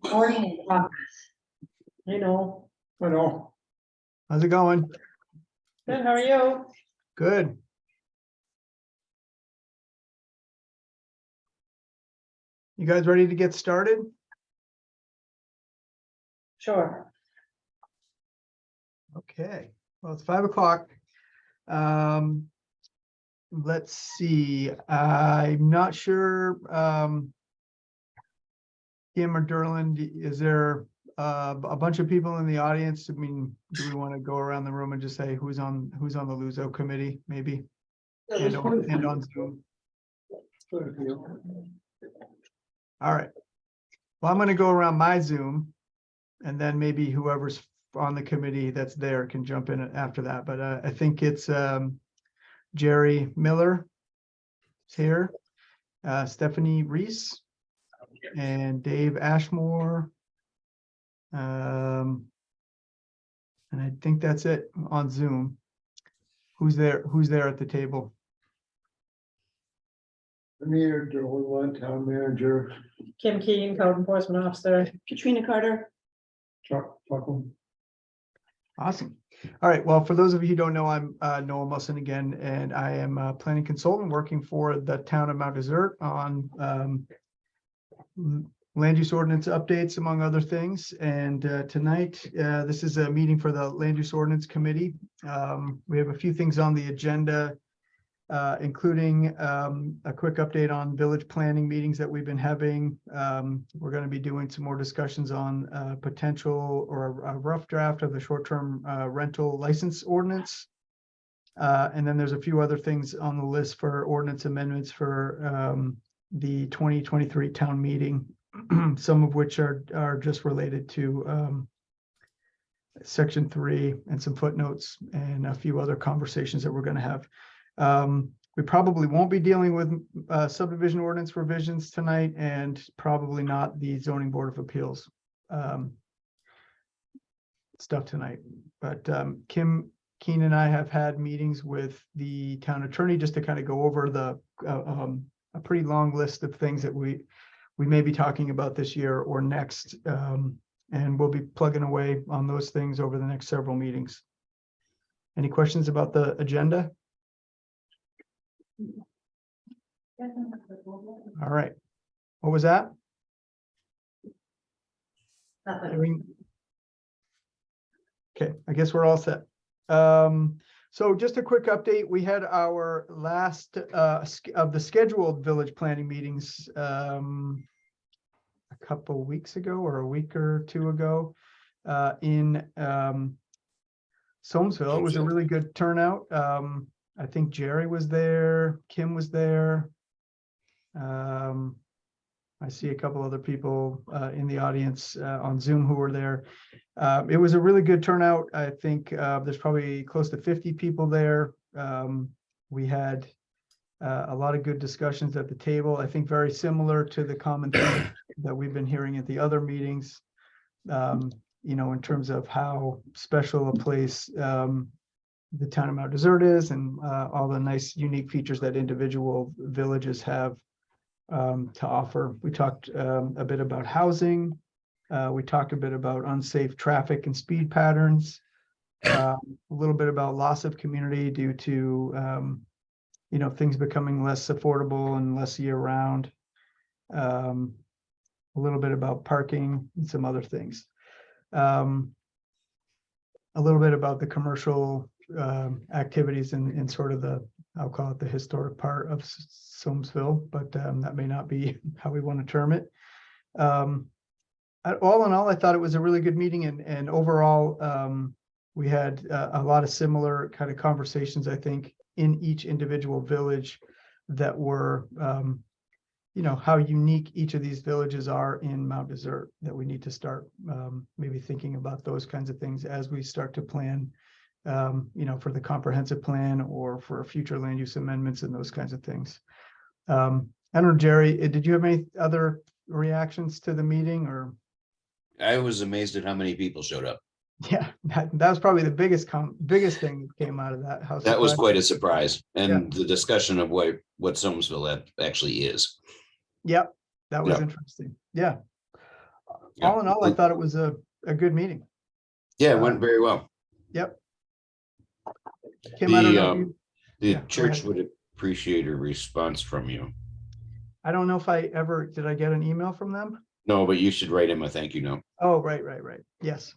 Recording in progress. I know. I know. How's it going? Good, how are you? Good. You guys ready to get started? Sure. Okay, well, it's 5 o'clock. Let's see, I'm not sure, Kim or Derlin, is there a bunch of people in the audience? I mean, do we want to go around the room and just say who's on the LUZO committee, maybe? And on Zoom. All right. Well, I'm going to go around my Zoom, and then maybe whoever's on the committee that's there can jump in after that. But I think it's Jerry Miller is here, Stephanie Reese, and Dave Ashmore. And I think that's it on Zoom. Who's there? Who's there at the table? I'm here, Joel, town manager, Kim Keen, Code Enforcement Officer. Katrina Carter. Chuck Buckle. Awesome. All right. Well, for those of you who don't know, I'm Noah Musson again, and I am a planning consultant working for the town of Mount Desert on land use ordinance updates, among other things. And tonight, this is a meeting for the Land Use Ordinance Committee. We have a few things on the agenda, including a quick update on village planning meetings that we've been having. We're going to be doing some more discussions on potential or a rough draft of the short-term rental license ordinance. And then there's a few other things on the list for ordinance amendments for the 2023 town meeting, some of which are just related to Section 3 and some footnotes and a few other conversations that we're going to have. We probably won't be dealing with subdivision ordinance revisions tonight, and probably not the zoning board of appeals stuff tonight. But Kim Keen and I have had meetings with the town attorney just to kind of go over the a pretty long list of things that we may be talking about this year or next, and we'll be plugging away on those things over the next several meetings. Any questions about the agenda? All right. What was that? Okay, I guess we're all set. So just a quick update. We had our last of the scheduled village planning meetings a couple of weeks ago, or a week or two ago, in Soamesville. It was a really good turnout. I think Jerry was there, Kim was there. I see a couple other people in the audience on Zoom who were there. It was a really good turnout. I think there's probably close to 50 people there. We had a lot of good discussions at the table. I think very similar to the common theme that we've been hearing at the other meetings, you know, in terms of how special a place the town of Mount Desert is, and all the nice unique features that individual villages have to offer. We talked a bit about housing. We talked a bit about unsafe traffic and speed patterns, a little bit about loss of community due to you know, things becoming less affordable and less year-round, a little bit about parking and some other things, a little bit about the commercial activities in sort of the, I'll call it the historic part of Soamesville, but that may not be how we want to term it. All in all, I thought it was a really good meeting, and overall, we had a lot of similar kind of conversations, I think, in each individual village that were, you know, how unique each of these villages are in Mount Desert, that we need to start maybe thinking about those kinds of things as we start to plan, you know, for the comprehensive plan or for future land use amendments and those kinds of things. I don't know, Jerry, did you have any other reactions to the meeting? Or I was amazed at how many people showed up. yeah, that was probably the biggest thing that came out of that. How That was surprising. quite a surprise. And Yeah. the discussion of what Soamesville actually is. Yep, that was Yeah. interesting. Yeah. all in all, I thought it was a good meeting. Yeah, it went very well. Yep. Kim, I don't know if The, you, the yeah, go church ahead. would appreciate a response from you. I don't know if did I get an email from them? No, but you should write him a thank you note. Oh, right. Yes,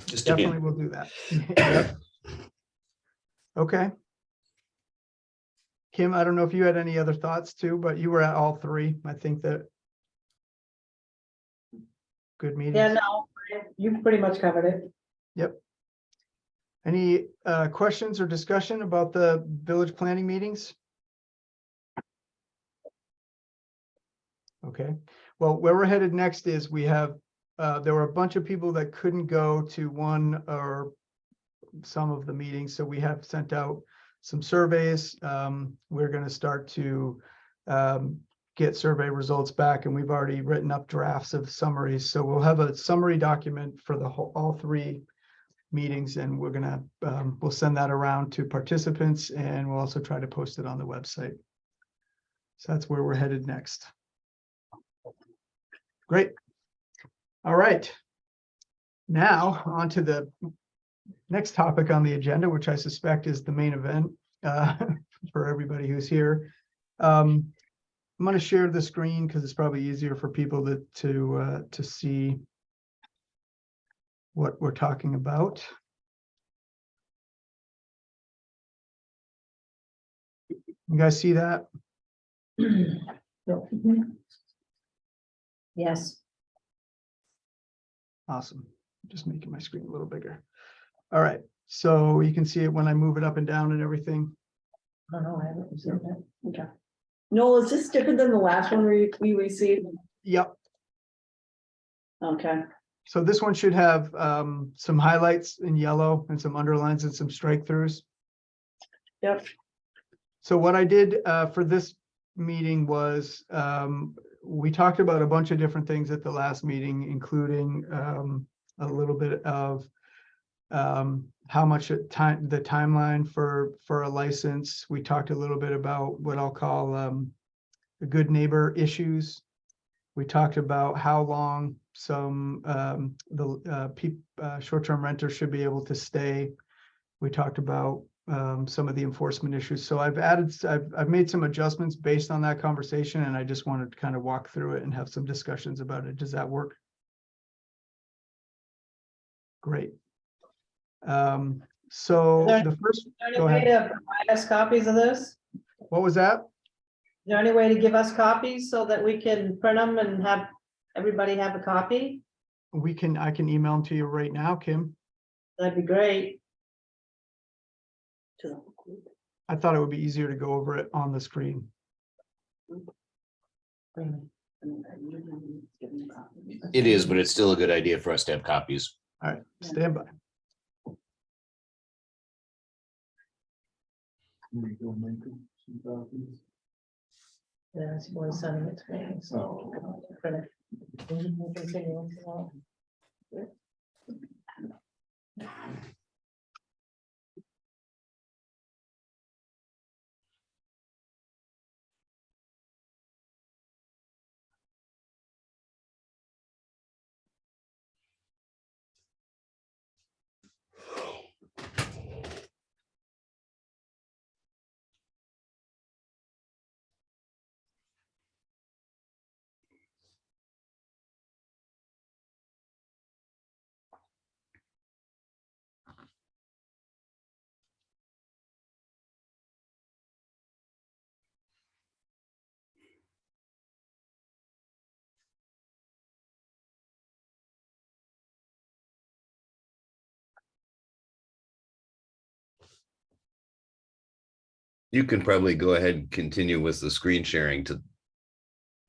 Just to definitely him. will do that. Yep. Okay. Kim, I don't know if you had any other thoughts too, but you were at all three. I think that good meetings. Yeah, no, you pretty much covered it. Yep. Any questions or discussion about the village planning meetings? Okay, well, where we're headed next is we have, there were a bunch of people that couldn't go to one or some of the meetings, so we have sent out some surveys. We're going to start to get survey results back, and we've already written up drafts of summaries. So we'll have a summary document for the whole, all three meetings, and we're gonna we'll send that around to participants, and we'll also try to post it on the website. So that's where we're headed next. Great. All right. Now on to the next topic on the agenda, which I suspect is the main event for everybody who's here. I'm going to share the screen because it's probably easier for people to see what we're talking about. You guys see that? Yes. Awesome. Just making my screen a little bigger. All right. So you can see it when I move it up and down and everything. I don't know, I haven't seen that. Okay. Noel, is this different than the last one we received? Yep. Okay, So this one should have some highlights in yellow and some underlines and some strike throughs. yep, So what I did for this meeting was we talked about a bunch of different things at the last meeting, including a little bit of how much the timeline for a license. We talked a little bit about what I'll call the good neighbor issues. We talked about how long some short-term renters should be able to stay. We talked about some of the enforcement issues. So I've made some adjustments based on that conversation, and I just wanted to kind of walk through it and have some discussions about it. Does that work? Great. So the first, Is there any go way ahead. to provide us copies of this? Is What was that? there any way to give us copies so that we can print them and have everybody have a copy? I can email them to you right now, Kim. That'd be great. I thought it would be easier to go over it on the screen. It is, but it's still a good idea for us to have copies. All right, stand by. We go make them some copies. Yeah, it's more sending it to me. So. Print it. We can continue if you want. You can probably go ahead and continue with the screen sharing to,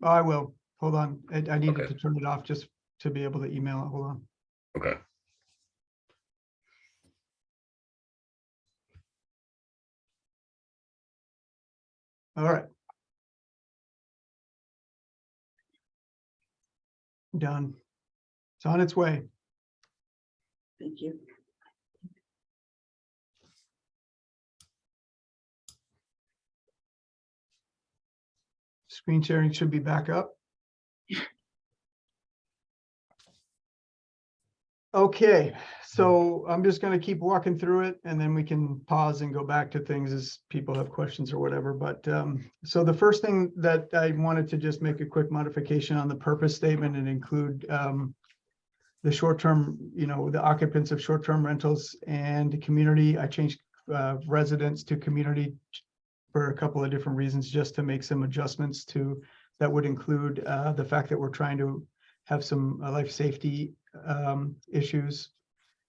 Oh, I will. Hold on. I needed Okay. to turn it off just to be able to email it. Hold on. okay. All right. Done. It's on its way. thank you. Screen sharing should be back up. Okay, so I'm just gonna keep walking through it and then we can pause and go back to things as people have questions or whatever. But so the first thing that I wanted to just make a quick modification on the purpose statement and include the short-term, the occupants of short-term rentals and community. I changed residents to community for a couple of different reasons, just to make some adjustments to that would include the fact that we're trying to have some life safety issues,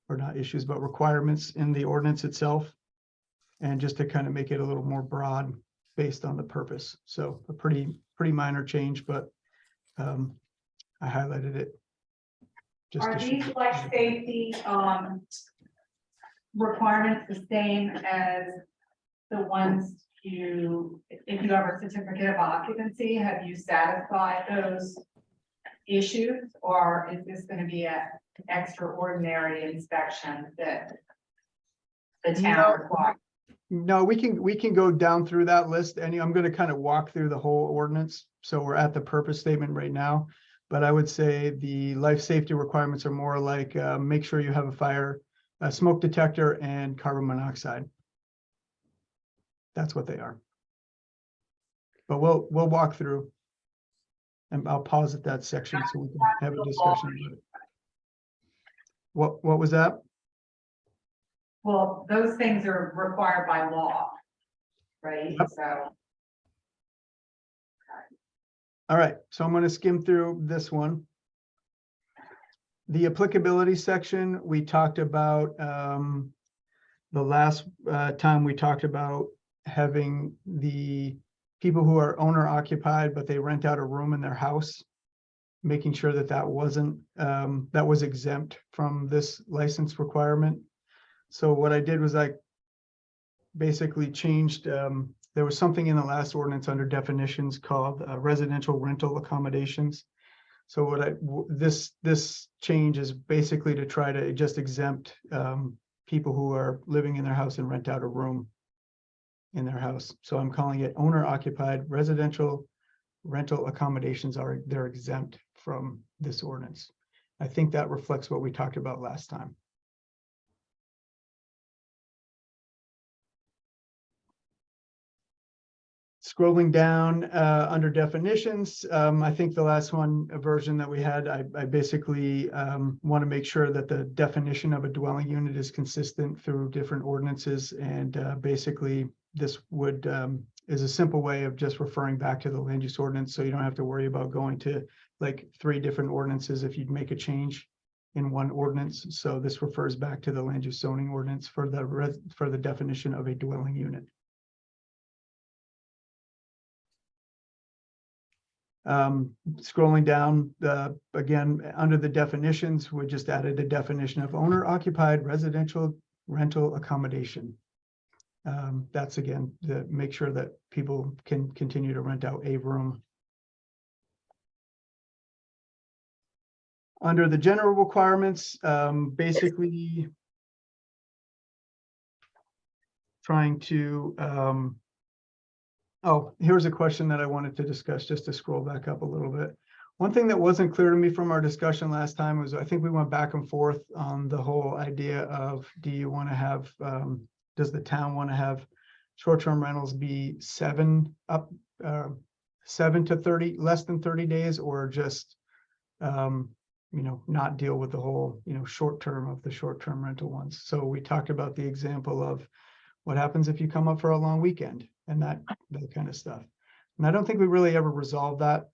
or not issues, but requirements in the ordinance itself. And just to kind of make it a little more broad based on the purpose. So a pretty minor change, but I highlighted it. Just Are to show these you. life safety requirements the same as the ones if you have a certificate of occupancy, have you satisfied those issues? Or is this going to be an extraordinary inspection that the town requires? No, we can go down through that list. And I'm going to kind of walk through the whole ordinance. So we're at the purpose statement right now. But I would say the life safety requirements are more like make sure you have a smoke detector and carbon monoxide. That's what they are. But we'll walk through. And I'll pause at that section so we can have a discussion about it. What was that? Well, those things are required by law, right? Yep. So All right, so I'm going to skim through this one. The applicability section, we talked about the last time we talked about having the people who are owner occupied, but they rent out a room in their house, making sure that that wasn't, that was exempt from this license requirement. So what I did was I basically changed, there was something in the last ordinance under definitions called residential rental accommodations. So this change is basically to try to just exempt people who are living in their house and rent out a room in their house. So I'm calling it owner occupied residential rental accommodations they're exempt from this ordinance. I think that reflects what we talked about last time. Scrolling down under definitions, I think the last version that we had, I basically want to make sure that the definition of a dwelling unit is consistent through different ordinances. And basically this is a simple way of just referring back to the land use ordinance. So you don't have to worry about going to like 3 different ordinances if you'd make a change in one ordinance. So this refers back to the land use zoning ordinance for the definition of a dwelling unit. Scrolling down, again, under the definitions, we just added a definition of owner occupied residential rental accommodation. That's again, to make sure that people can continue to rent out a room. Under the general requirements, basically trying to, oh, here's a question that I wanted to discuss, just to scroll back up a little bit. One thing that wasn't clear to me from our discussion last time was, I think we went back and forth on the whole idea of, do you want to have, does the town want to have short-term rentals be 7 to 30, less than 30 days, or just, not deal with the whole, short-term of the short-term rental ones. So we talked about the example of what happens if you come up for a long weekend and that kind of stuff. And I don't think we really ever resolved that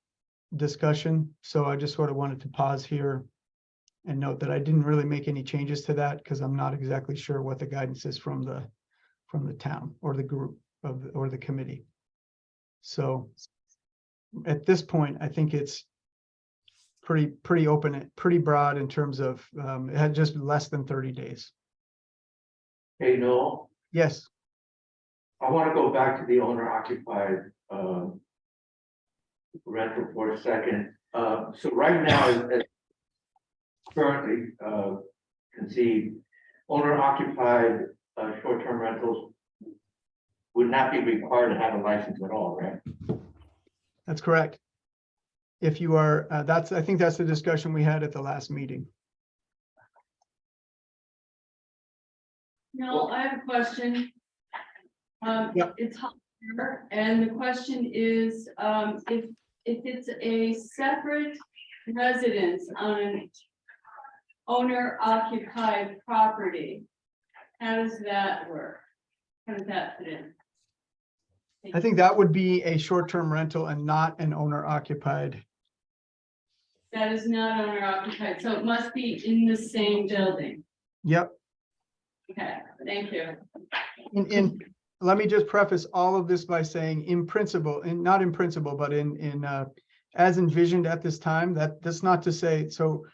discussion. So I just sort of wanted to pause here and note that I didn't really make any changes to that because I'm not exactly sure what the guidance is from the town or the group or the committee. So at this point, I think it's pretty open, pretty broad in terms of it had just less than 30 days. Hey, Noel, Yes. I want to go back to the owner occupied rental for a second. So right now, as currently conceived, owner occupied short-term rentals would not be required to have a license at all, right? That's correct. If you are, I think that's the discussion we had at the last meeting. No, I have a question. Yep. It's hot here, and the question is, if it's a separate residence on an owner occupied property, how does that work? How does that fit in? I think that would be a short-term rental and not an owner occupied. That is not owner occupied, so it must be in the same building. Yep. Okay, thank you. In let me just preface all of this by saying in principle, and not in principle, but in as envisioned at this time, that's not to say, so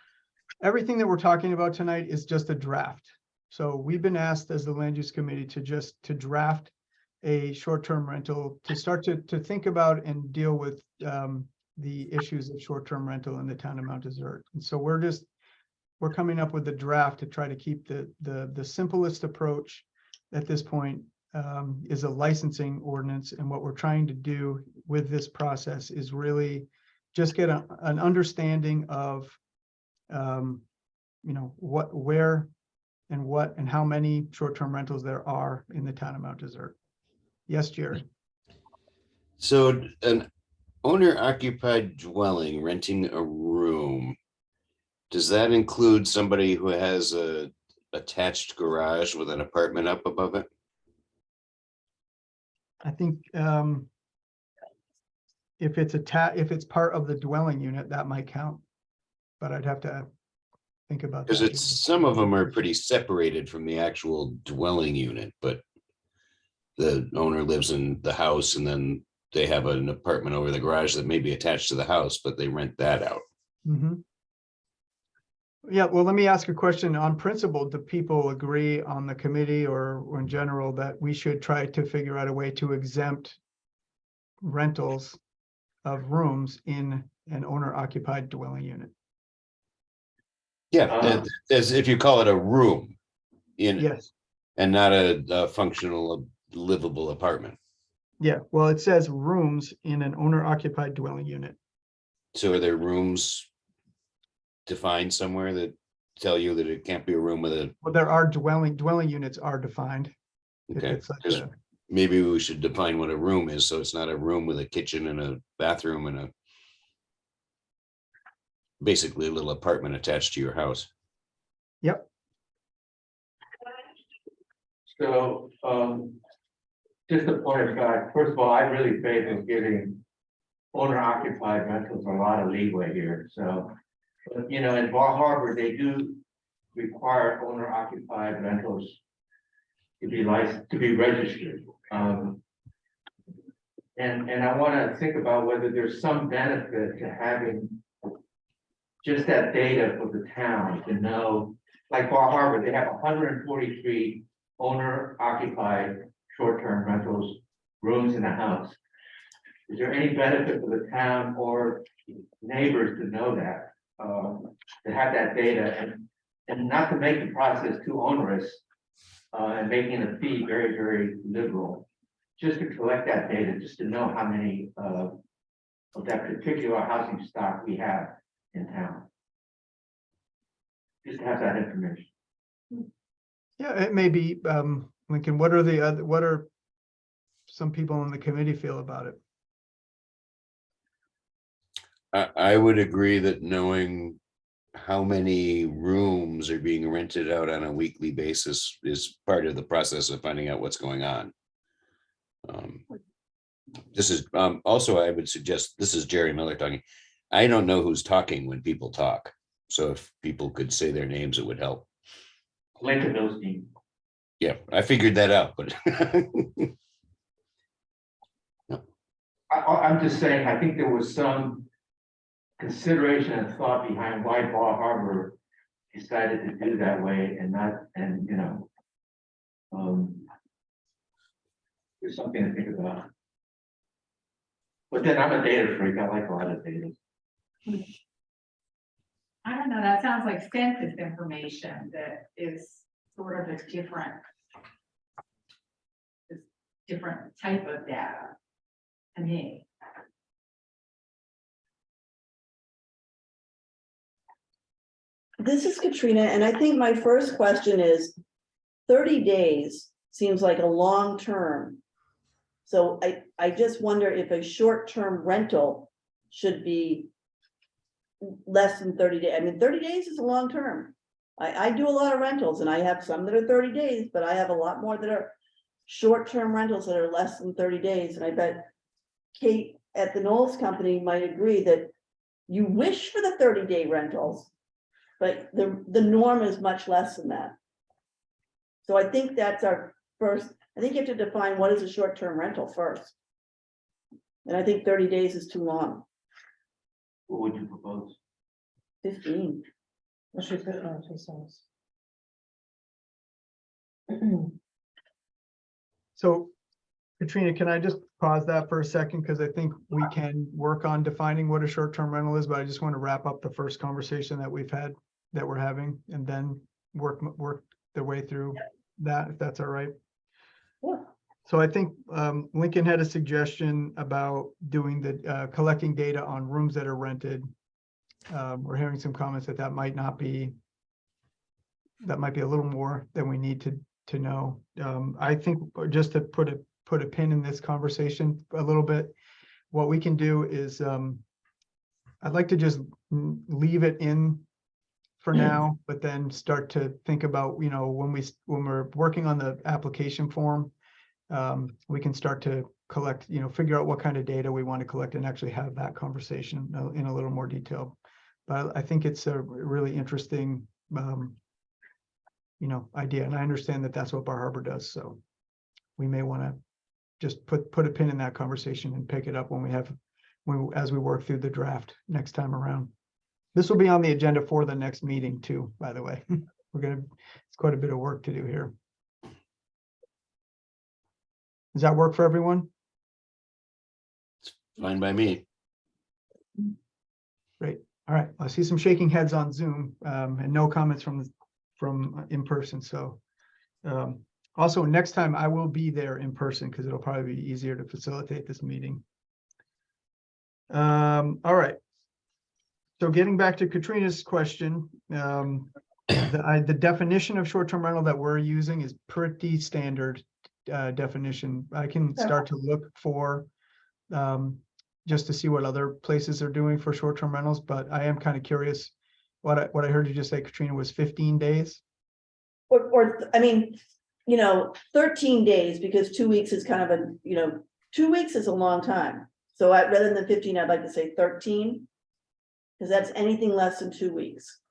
everything that we're talking about tonight is just a draft. So we've been asked as the land use committee to draft a short-term rental, to start to think about and deal with the issues of short-term rental in the town of Mount Desert. And so we're coming up with a draft to try to keep the simplest approach at this point is a licensing ordinance. And what we're trying to do with this process is really just get an understanding of, what, where, and what, and how many short-term rentals there are in the town of Mount Desert. Yes, Jerry. So an owner occupied dwelling, renting a room, does that include somebody who has a attached garage with an apartment up above it? I think if it's part of the dwelling unit, that might count. But I'd have to think about that. Because some of them are pretty separated from the actual dwelling unit, but the owner lives in the house and then they have an apartment over the garage that may be attached to the house, but they rent that out. Mhm. Yeah, well, let me ask a question. On principle, do people agree on the committee or in general that we should try to figure out a way to exempt rentals of rooms in an owner occupied dwelling unit? Yeah, as if you call it a room in, Yes. and not a functional livable apartment. Yeah, well, it says rooms in an owner occupied dwelling unit. So are there rooms defined somewhere that tell you that it can't be a room with a, Well, there are dwelling units are defined. If okay, it's like because a- maybe we should define what a room is, so it's not a room with a kitchen and a bathroom and basically a little apartment attached to your house. Yep. So, just a point of fact, first of all, I really favor giving owner occupied rentals a lot of leeway here, so. But, in Bar Harbor, they do require owner occupied rentals to be licensed, to be registered. And I want to think about whether there's some benefit to having just that data for the town to know, like Bar Harbor, they have 143 owner occupied short-term rentals, rooms in the house. Is there any benefit for the town or neighbors to know that, to have that data and not to make the process too onerous, and making the fee very, very liberal, just to collect that data, just to know how many, of that particular housing stock we have in town. Just to have that information. Yeah, it may be, Lincoln, what are some people on the committee feel about it? I would agree that knowing how many rooms are being rented out on a weekly basis is part of the process of finding out what's going on. This is also, I would suggest, this is Jerry Miller talking. I don't know who's talking when people talk. So if people could say their names, it would help. Lincoln Milstein. Yeah, I figured that out, but I'm just saying, I think there was some consideration and thought behind why Bar Harbor decided to do that way and not, and there's something to think about. But then I'm a data freak. I like a lot of data. I don't know, that sounds like census information that is sort of a different type of data to me. This is Katrina, and I think my first question is, 30 days seems like a long term. So I just wonder if a short-term rental should be less than 30 days. I mean, 30 days is a long term. I do a lot of rentals and I have some that are 30 days, but I have a lot more that are short-term rentals that are less than 30 days. And I bet Kate at the Knowles Company might agree that you wish for the 30-day rentals, but the norm is much less than that. So I think that's our first, I think you have to define what is a short-term rental first. And I think 30 days is too long. What would you propose? 15. What should put on 2 cents? So Katrina, can I just pause that for a second? Because I think we can work on defining what a short-term rental is, but I just want to wrap up the first conversation that we've had, that we're having, and then work the way through that, if that's all right. Yeah. So I think Lincoln had a suggestion about doing the collecting data on rooms that are rented. We're hearing some comments that might be a little more than we need to know. I think just to put a pin in this conversation a little bit, what we can do is I'd like to just leave it in for now, but then start to think about, you know, when we're working on the application form, we can start to collect, you know, figure out what kind of data we want to collect and actually have that conversation in a little more detail. But I think it's a really interesting, you know, idea. And I understand that that's what Bar Harbor does. So we may want to just put a pin in that conversation and pick it up as we work through the draft next time around. This will be on the agenda for the next meeting too, by the way. It's quite a bit of work to do here. Does that work for everyone? Fine by me. Great. All right. I see some shaking heads on Zoom and no comments from in person. So also next time I will be there in person because it'll probably be easier to facilitate this meeting. All right. So getting back to Katrina's question, the definition of short-term rental that we're using is pretty standard definition. I can start to look for just to see what other places are doing for short-term rentals, but I am kind of curious. What I heard you just say, Katrina, was 15 days. Or I mean, you know, 13 days, because 2 weeks is kind of a, you know, 2 weeks is a long time. So rather than 15, I'd like to say 13. Because that's anything less than 2 weeks.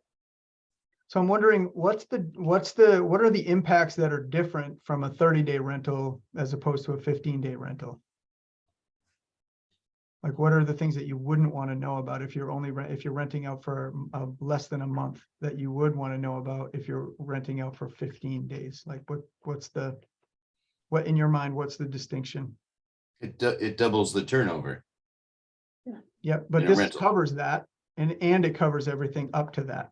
So I'm wondering what are the impacts that are different from a 30-day rental as opposed to a 15-day rental? Like, what are the things that you wouldn't want to know about if you're renting out for less than a month that you would want to know about if you're renting out for 15 days? Like what in your mind, what's the distinction? It doubles the turnover. Yeah, but In a this rental. covers that and it covers everything up to that.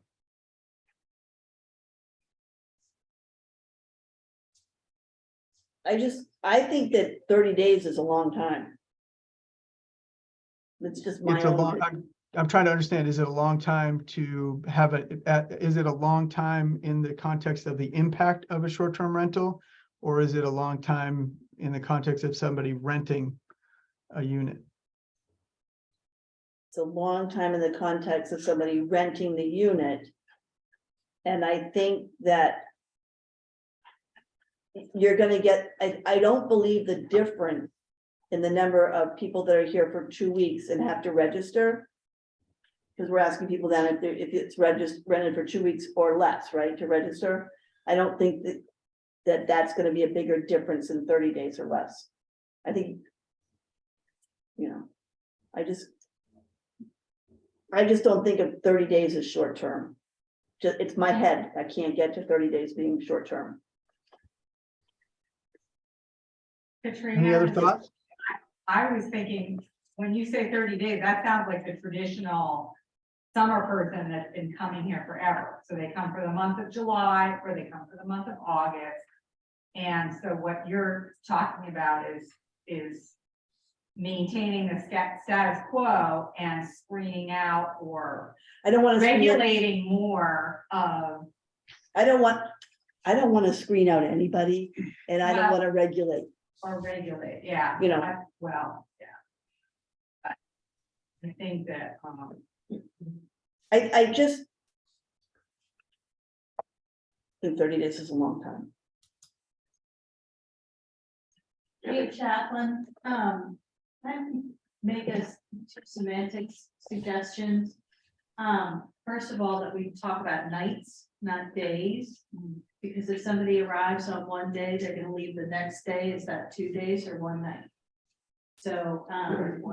I think that 30 days is a long time. It's just my own. I'm trying to understand, is it a long time to have is it a long time in the context of the impact of a short-term rental? Or is it a long time in the context of somebody renting a unit? It's a long time in the context of somebody renting the unit. And I think that you're going to get, I don't believe the difference in the number of people that are here for 2 weeks and have to register. Because we're asking people then if it's rented for 2 weeks or less, right, to register. I don't think that's going to be a bigger difference in 30 days or less. I think, you know, I just don't think of 30 days as short term. It's my head. I can't get to 30 days being short term. Katrina, Any other thoughts? I was thinking, when you say 30 days, that sounds like the traditional summer person that's been coming here forever. So they come for the month of July, or they come for the month of August. And so what you're talking about is maintaining the status quo and screening out or I don't want to regulating more of. I don't want, I don't want to screen out anybody and I don't Well- want to regulate. Or regulate, yeah. You know. Well, yeah. I think that, I just. In 30 days is a long time. Hey, Chaplain, can I make us semantics suggestions? First of all, that we talk about nights, not days. Because if somebody arrives on one day, they're gonna leave the next day, is that 2 days or 1 night? So,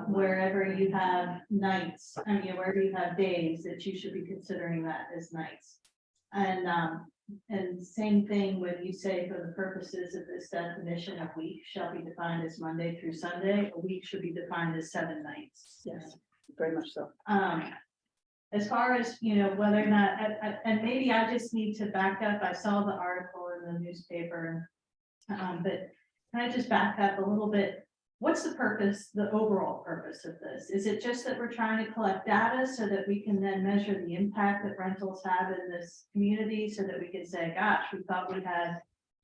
wherever you have nights, I mean, wherever you have days, that you should be considering that as nights. And same thing when you say for the purposes of this definition, a week shall be defined as Monday through Sunday, a week should be defined as 7 nights. Yes, very much so. As far as, you know, whether or not, and maybe I just need to back up, I saw the article in the newspaper. But can I just back up a little bit? What's the purpose, the overall purpose of this? Is it just that we're trying to collect data so that we can then measure the impact that rentals have in this community? So that we can say, gosh, we thought we had,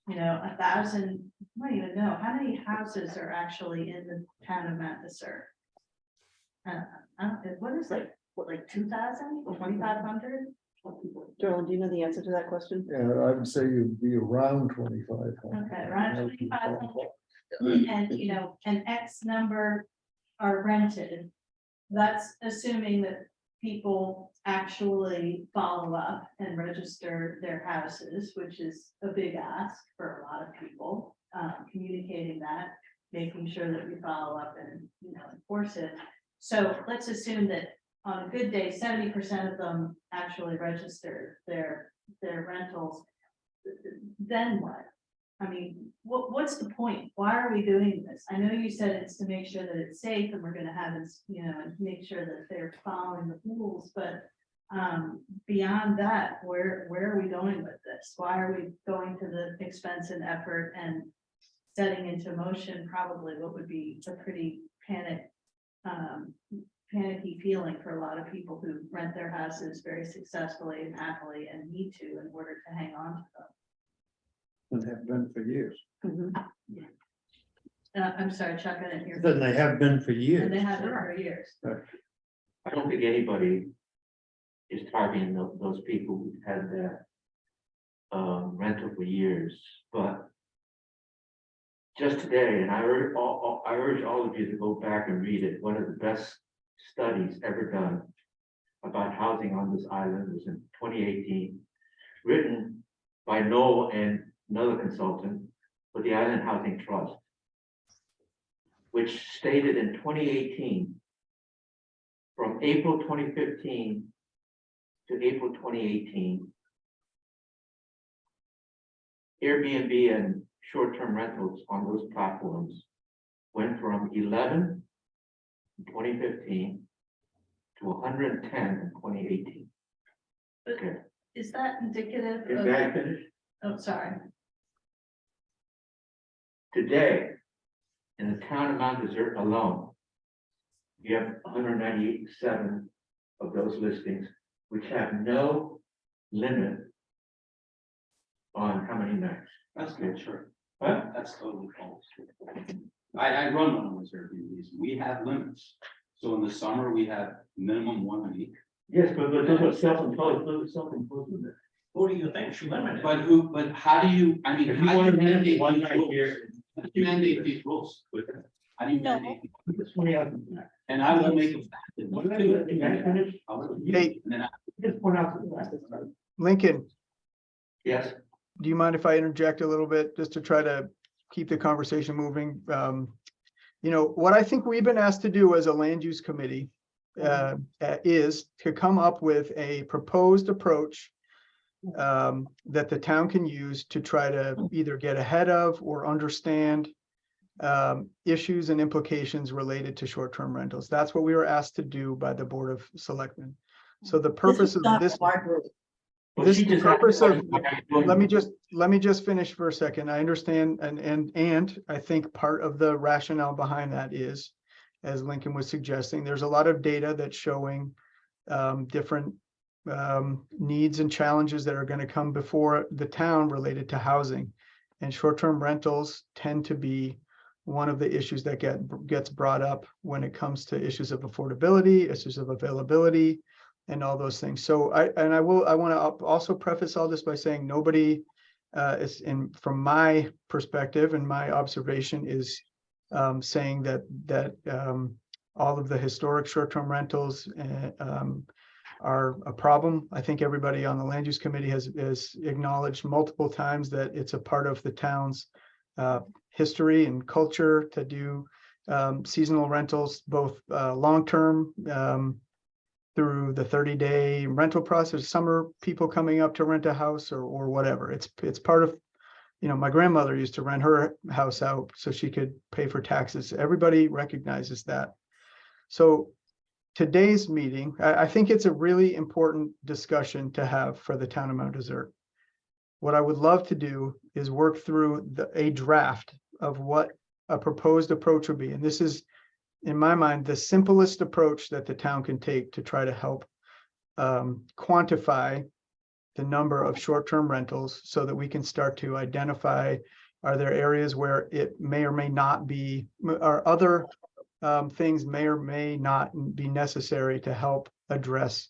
you know, 1,000, I don't even know, how many houses are actually in the town of Mount Desert? What is it? What, like 2,000, 2,500? Darrell, do you know the answer to that question? Yeah, I would say you'd be around 25. Okay, around 2,500. And, you know, an X number are rented. That's assuming that people actually follow up and register their houses, which is a big ask for a lot of people. Communicating that, making sure that we follow up and, you know, enforce it. So let's assume that on a good day, 70% of them actually register their rentals. Then what? I mean, what's the point? Why are we doing this? I know you said it's to make sure that it's safe and we're gonna have this, you know, and make sure that they're following the rules, but beyond that, where are we going with this? Why are we going to the expense and effort and setting into motion probably what would be a pretty panicky feeling for a lot of people who rent their houses very successfully and happily and need to in order to hang on to them. And have been for years. Mhm. I'm sorry, Chuck, I didn't hear. Then they have been for years. And they have been for years. I don't think anybody is targeting those people who've had that rental for years, but just today, and I urge all of you to go back and read it, one of the best studies ever done about housing on this island was in 2018, written by Noel and another consultant with the Island Housing Trust, which stated in 2018, from April 2015 to April 2018, Airbnb and short-term rentals on those platforms went from 11 in 2015 to 110 in 2018. But Okay. is that indicative Can of, I finish? oh, sorry, Today, in the town of Mount Desert alone, you have 197 of those listings, which have no limit on how many nights. That's not true. What? That's totally false. I run one of those Airbnbs. We have limits. So in the summer, we have minimum 1 week. Yes, but those are self-imposed, limits. Who do you think should limit it? But how do you, I mean, If you how do want you to mandate one these night rules? here. How do you mandate these rules? How do you No. mandate? Just 20 out. And I will make a fact. that One one, night, two, can I finish? I will- Hey. And then I Just point out. Lincoln, Yes, do you mind if I interject a little bit just to try to keep the conversation moving? You know, what I think we've been asked to do as a land use committee is to come up with a proposed approach that the town can use to try to either get ahead of or understand issues and implications related to short-term rentals. That's what we were asked to do by the Board of Selectmen. So the purpose is of not this, our group. well, this she just. purpose of, let me just finish for a second. I understand, and I think part of the rationale behind that is, as Lincoln was suggesting, there's a lot of data that's showing different needs and challenges that are going to come before the town related to housing. And short-term rentals tend to be one of the issues that gets brought up when it comes to issues of affordability, issues of availability, and all those things. So I want to also preface all this by saying nobody from my perspective and my observation is saying that all of the historic short-term rentals are a problem. I think everybody on the land use committee has acknowledged multiple times that it's a part of the town's history and culture to do seasonal rentals, both long-term through the 30-day rental process, summer people coming up to rent a house or whatever. It's part of, my grandmother used to rent her house out so she could pay for taxes. Everybody recognizes that. So today's meeting, I think it's a really important discussion to have for the town of Mount Desert. What I would love to do is work through a draft of what a proposed approach would be. And this is, in my mind, the simplest approach that the town can take to try to help quantify the number of short-term rentals so that we can start to identify, are there areas where it may or may not be, or other things may or may not be necessary to help address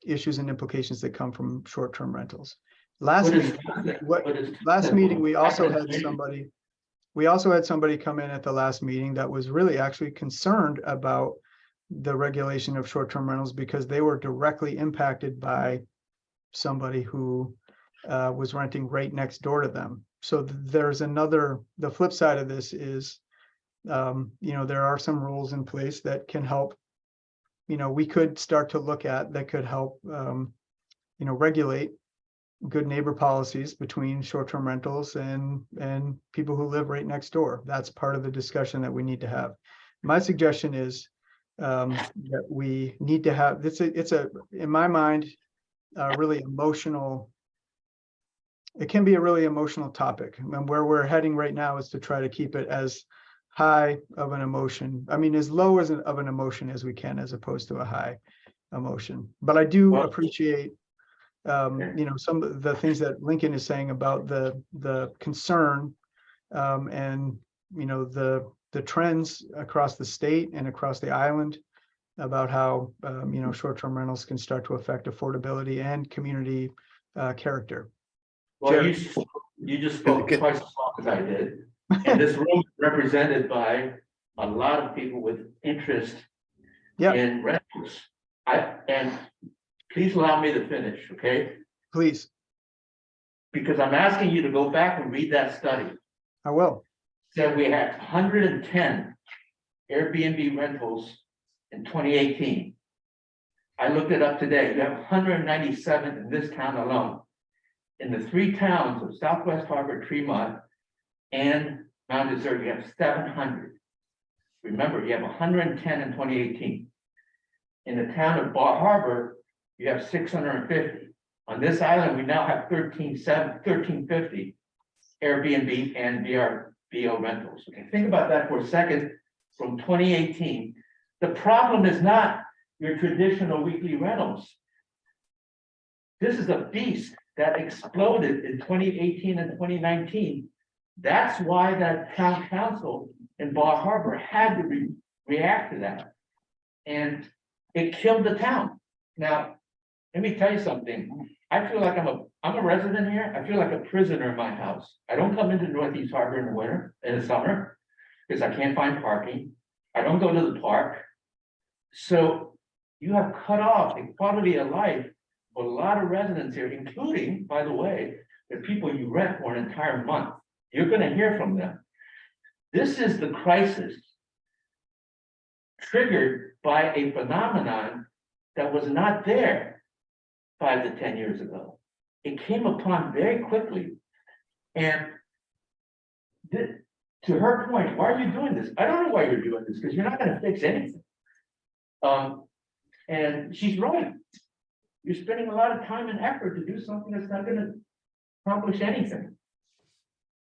issues and implications that come from short-term rentals. Last meeting, we also had somebody come in at the last meeting that was really actually concerned about the regulation of short-term rentals because they were directly impacted by somebody who was renting right next door to them. So there's the flip side of this is, there are some rules in place that can help, we could start to look at that could help, regulate good neighbor policies between short-term rentals and people who live right next door. That's part of the discussion that we need to have. My suggestion is that we need to have, it's in my mind, really emotional. It can be a really emotional topic. And where we're heading right now is to try to keep it as high of an emotion. I mean, as low of an emotion as we can, as opposed to a high emotion. But I do appreciate, some of the things that Lincoln is saying about the concern and, the trends across the state and across the island about how, short-term rentals can start to affect affordability and community character. Well, you just spoke twice as long as I did. And this room is represented by a lot of people with interest in rentals. And please allow me to finish, okay? Please. Because I'm asking you to go back and read that study. I will. Said we had 110 Airbnb rentals in 2018. I looked it up today. You have 197 in this town alone. In the 3 towns of Southwest Harbor, Tremont, and Mount Desert, you have 700. Remember, you have 110 in 2018. In the town of Bar Harbor, you have 650. On this island, we now have 1350 Airbnb and VRBO rentals. Okay, think about that for a second. From 2018, the problem is not your traditional weekly rentals. This is a beast that exploded in 2018 and 2019. That's why that town council in Bar Harbor had to react to that. And it killed the town. Now, let me tell you something. I feel like I'm a resident here. I feel like a prisoner in my house. I don't come into Northeast Harbor in the winter, in the summer, because I can't find parking. I don't go to the park. So you have cut off the quality of life for a lot of residents here, including, by the way, the people you rent for an entire month. You're going to hear from them. This is the crisis triggered by a phenomenon that was not there 5 to 10 years ago. It came upon very quickly. And to her point, why are you doing this? I don't know why you're doing this, because you're not going to fix anything. And she's right. You're spending a lot of time and effort to do something that's not going to accomplish anything.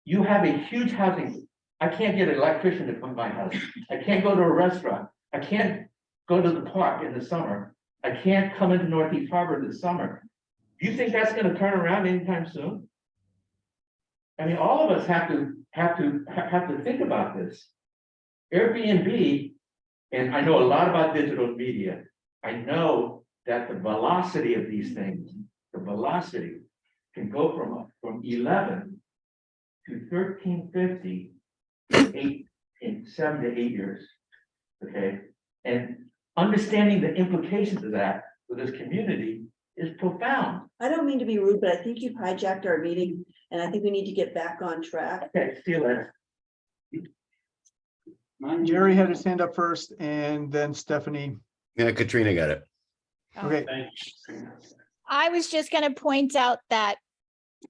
You have a huge housing. I can't get an electrician to come to my house. I can't go to a restaurant. I can't go to the park in the summer. I can't come into Northeast Harbor this summer. Do you think that's gonna turn around anytime soon? I mean, all of us have to think about this. Airbnb, and I know a lot about digital media. I know that the velocity of these things, the velocity can go from 11 to 1350 in 7 to 8 years. Okay, and understanding the implications of that for this community is profound. I don't mean to be rude, but I think you've hijacked our meeting and I think we need to get back on track. Okay, see you later. Jerry had his hand up first and then Stephanie. Yeah, Katrina got it. Okay, I was just going to point out that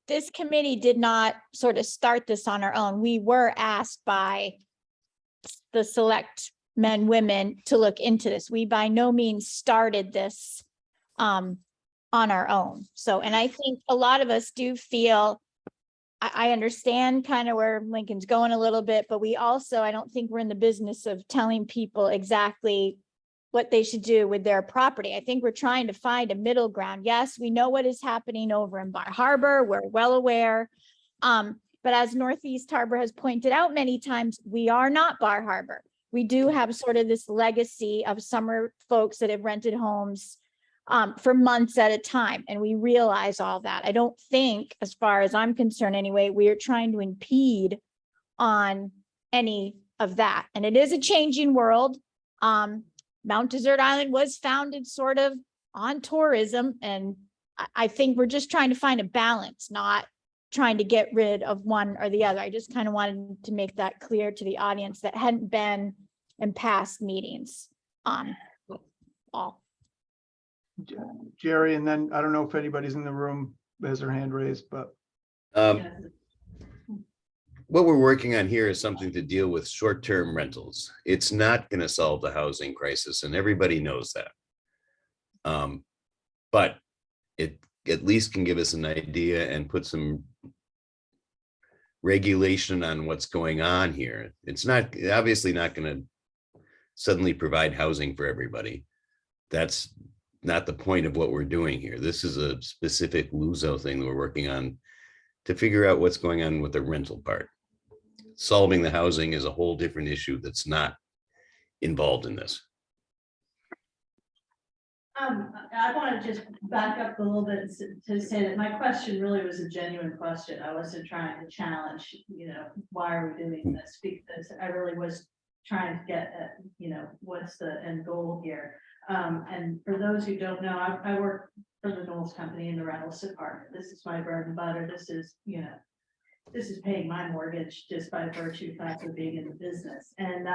this committee did not sort of start this on our own. We were asked by the select men, women to look into this. We by no means started this on our own. So, and I think a lot of us do feel, I understand kind of where Lincoln's going a little bit, but we also, I don't think we're in the business of telling people exactly what they should do with their property. I think we're trying to find a middle ground. Yes, we know what is happening over in Bar Harbor. We're well aware. But as Northeast Harbor has pointed out many times, we are not Bar Harbor. We do have sort of this legacy of summer folks that have rented homes for months at a time. And we realize all that. I don't think, as far as I'm concerned anyway, we are trying to impede on any of that. And it is a changing world. Mount Desert Island was founded sort of on tourism. And I think we're just trying to find a balance, not trying to get rid of one or the other. I just kind of wanted to make that clear to the audience that hadn't been in past meetings. All. Jerry, and then I don't know if anybody's in the room has their hand raised, but What we're working on here is something to deal with short-term rentals. It's not going to solve the housing crisis, and everybody knows that. But it at least can give us an idea and put some regulation on what's going on here. It's not obviously not going to suddenly provide housing for everybody. That's not the point of what we're doing here. This is a specific LUZO thing that we're working on to figure out what's going on with the rental part. Solving the housing is a whole different issue that's not involved in this. I want to just back up a little bit to say that my question really was a genuine question. I wasn't trying to challenge, why are we doing this? Because I really was trying to get at, what's the end goal here. And for those who don't know, I work for the Knowles Company in the rentals department. This is my bread and butter. This is, this is paying my mortgage just by virtue of being in the business. And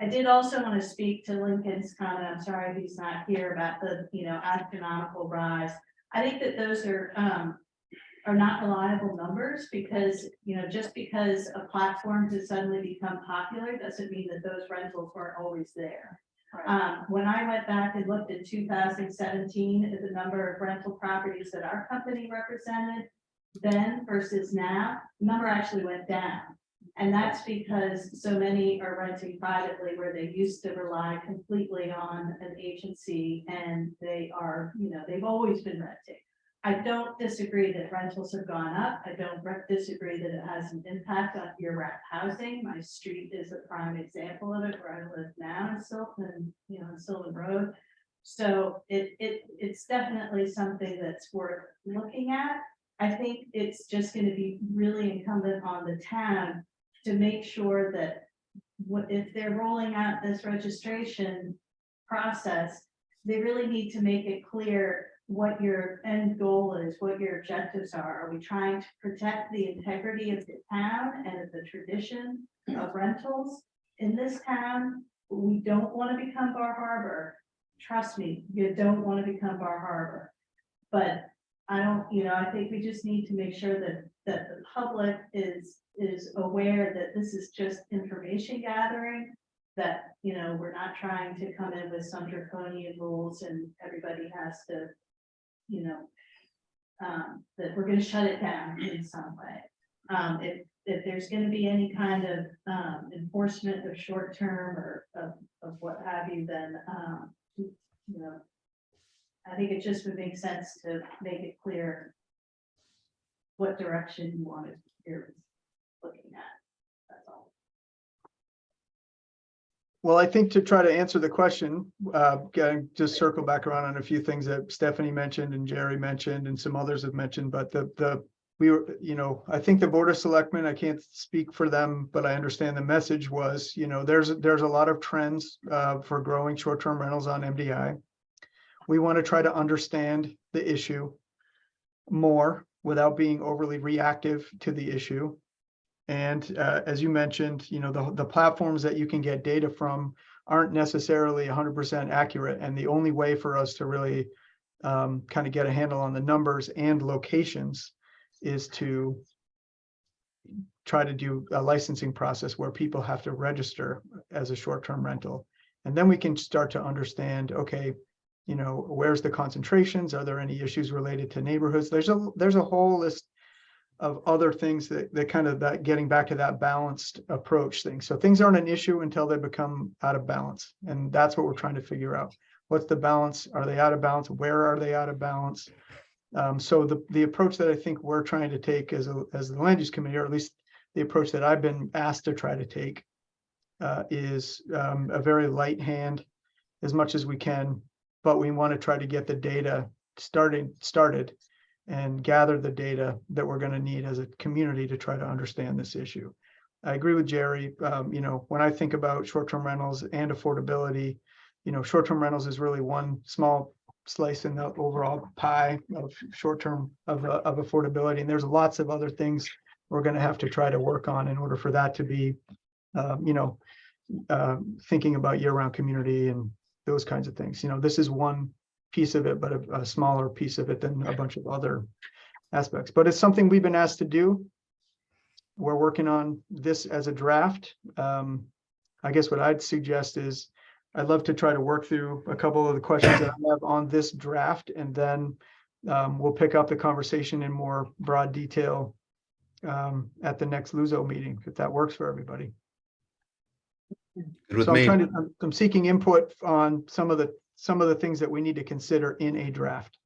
I did also want to speak to Lincoln's comment. I'm sorry he's not here about the, astronomical rise. I think that those are not reliable numbers because, just because a platform has suddenly become popular doesn't mean that those rentals weren't always there. When I went back and looked at 2017 at the number of rental properties that our company represented then versus now, the number actually went down. And that's because so many are renting privately where they used to rely completely on an agency and they are, they've always been renting. I don't disagree that rentals have gone up. I don't disagree that it has an impact on year-round housing. My street is a prime example of it where I live now in Sylvan, in Sylvan Road. So it's definitely something that's worth looking at. I think it's just going to be really incumbent on the town to make sure that if they're rolling out this registration process, they really need to make it clear what your end goal is, what your objectives are. Are we trying to protect the integrity of the town and of the tradition of rentals in this town? We don't want to become Bar Harbor. Trust me, you don't want to become Bar Harbor. But I don't, I think we just need to make sure that the public is aware that this is just information gathering, that, we're not trying to come in with some draconian rules and everybody has to, that we're going to shut it down in some way. If there's going to be any kind of enforcement of short term or of what have you, then, I think it just would make sense to make it clear what direction you wanted, you're looking at. That's all. Well, I think to try to answer the question, just circle back around on a few things that Stephanie mentioned and Jerry mentioned and some others have mentioned, but we were, I think the Board of Selectmen, I can't speak for them, but I understand the message was, there's a lot of trends for growing short-term rentals on MDI. We want to try to understand the issue more without being overly reactive to the issue. And as you mentioned, the platforms that you can get data from aren't necessarily 100% accurate. And the only way for us to really kind of get a handle on the numbers and locations is to try to do a licensing process where people have to register as a short-term rental. And then we can start to understand, okay, where's the concentrations? Are there any issues related to neighborhoods? There's a whole list of other things that kind of that getting back to that balanced approach thing. So things aren't an issue until they become out of balance. And that's what we're trying to figure out. What's the balance? Are they out of balance? Where are they out of balance? So the approach that I think we're trying to take as the land use committee, or at least the approach that I've been asked to try to take, is a very light hand as much as we can, but we want to try to get the data started and gather the data that we're going to need as a community to try to understand this issue. I agree with Jerry. When I think about short-term rentals and affordability, short-term rentals is really one small slice in the overall pie of short-term of affordability. And there's lots of other things we're going to have to try to work on in order for that to be, thinking about year-round community and those kinds of things. This is one piece of it, but a smaller piece of it than a bunch of other aspects. But it's something we've been asked to do. We're working on this as a draft. I guess what I'd suggest is I'd love to try to work through a couple of the questions that I have on this draft, and then we'll pick up the conversation in more broad detail at the next LUZO meeting, if that works for everybody. Good with So me. I'm seeking input on some of the things that we need to consider in a draft.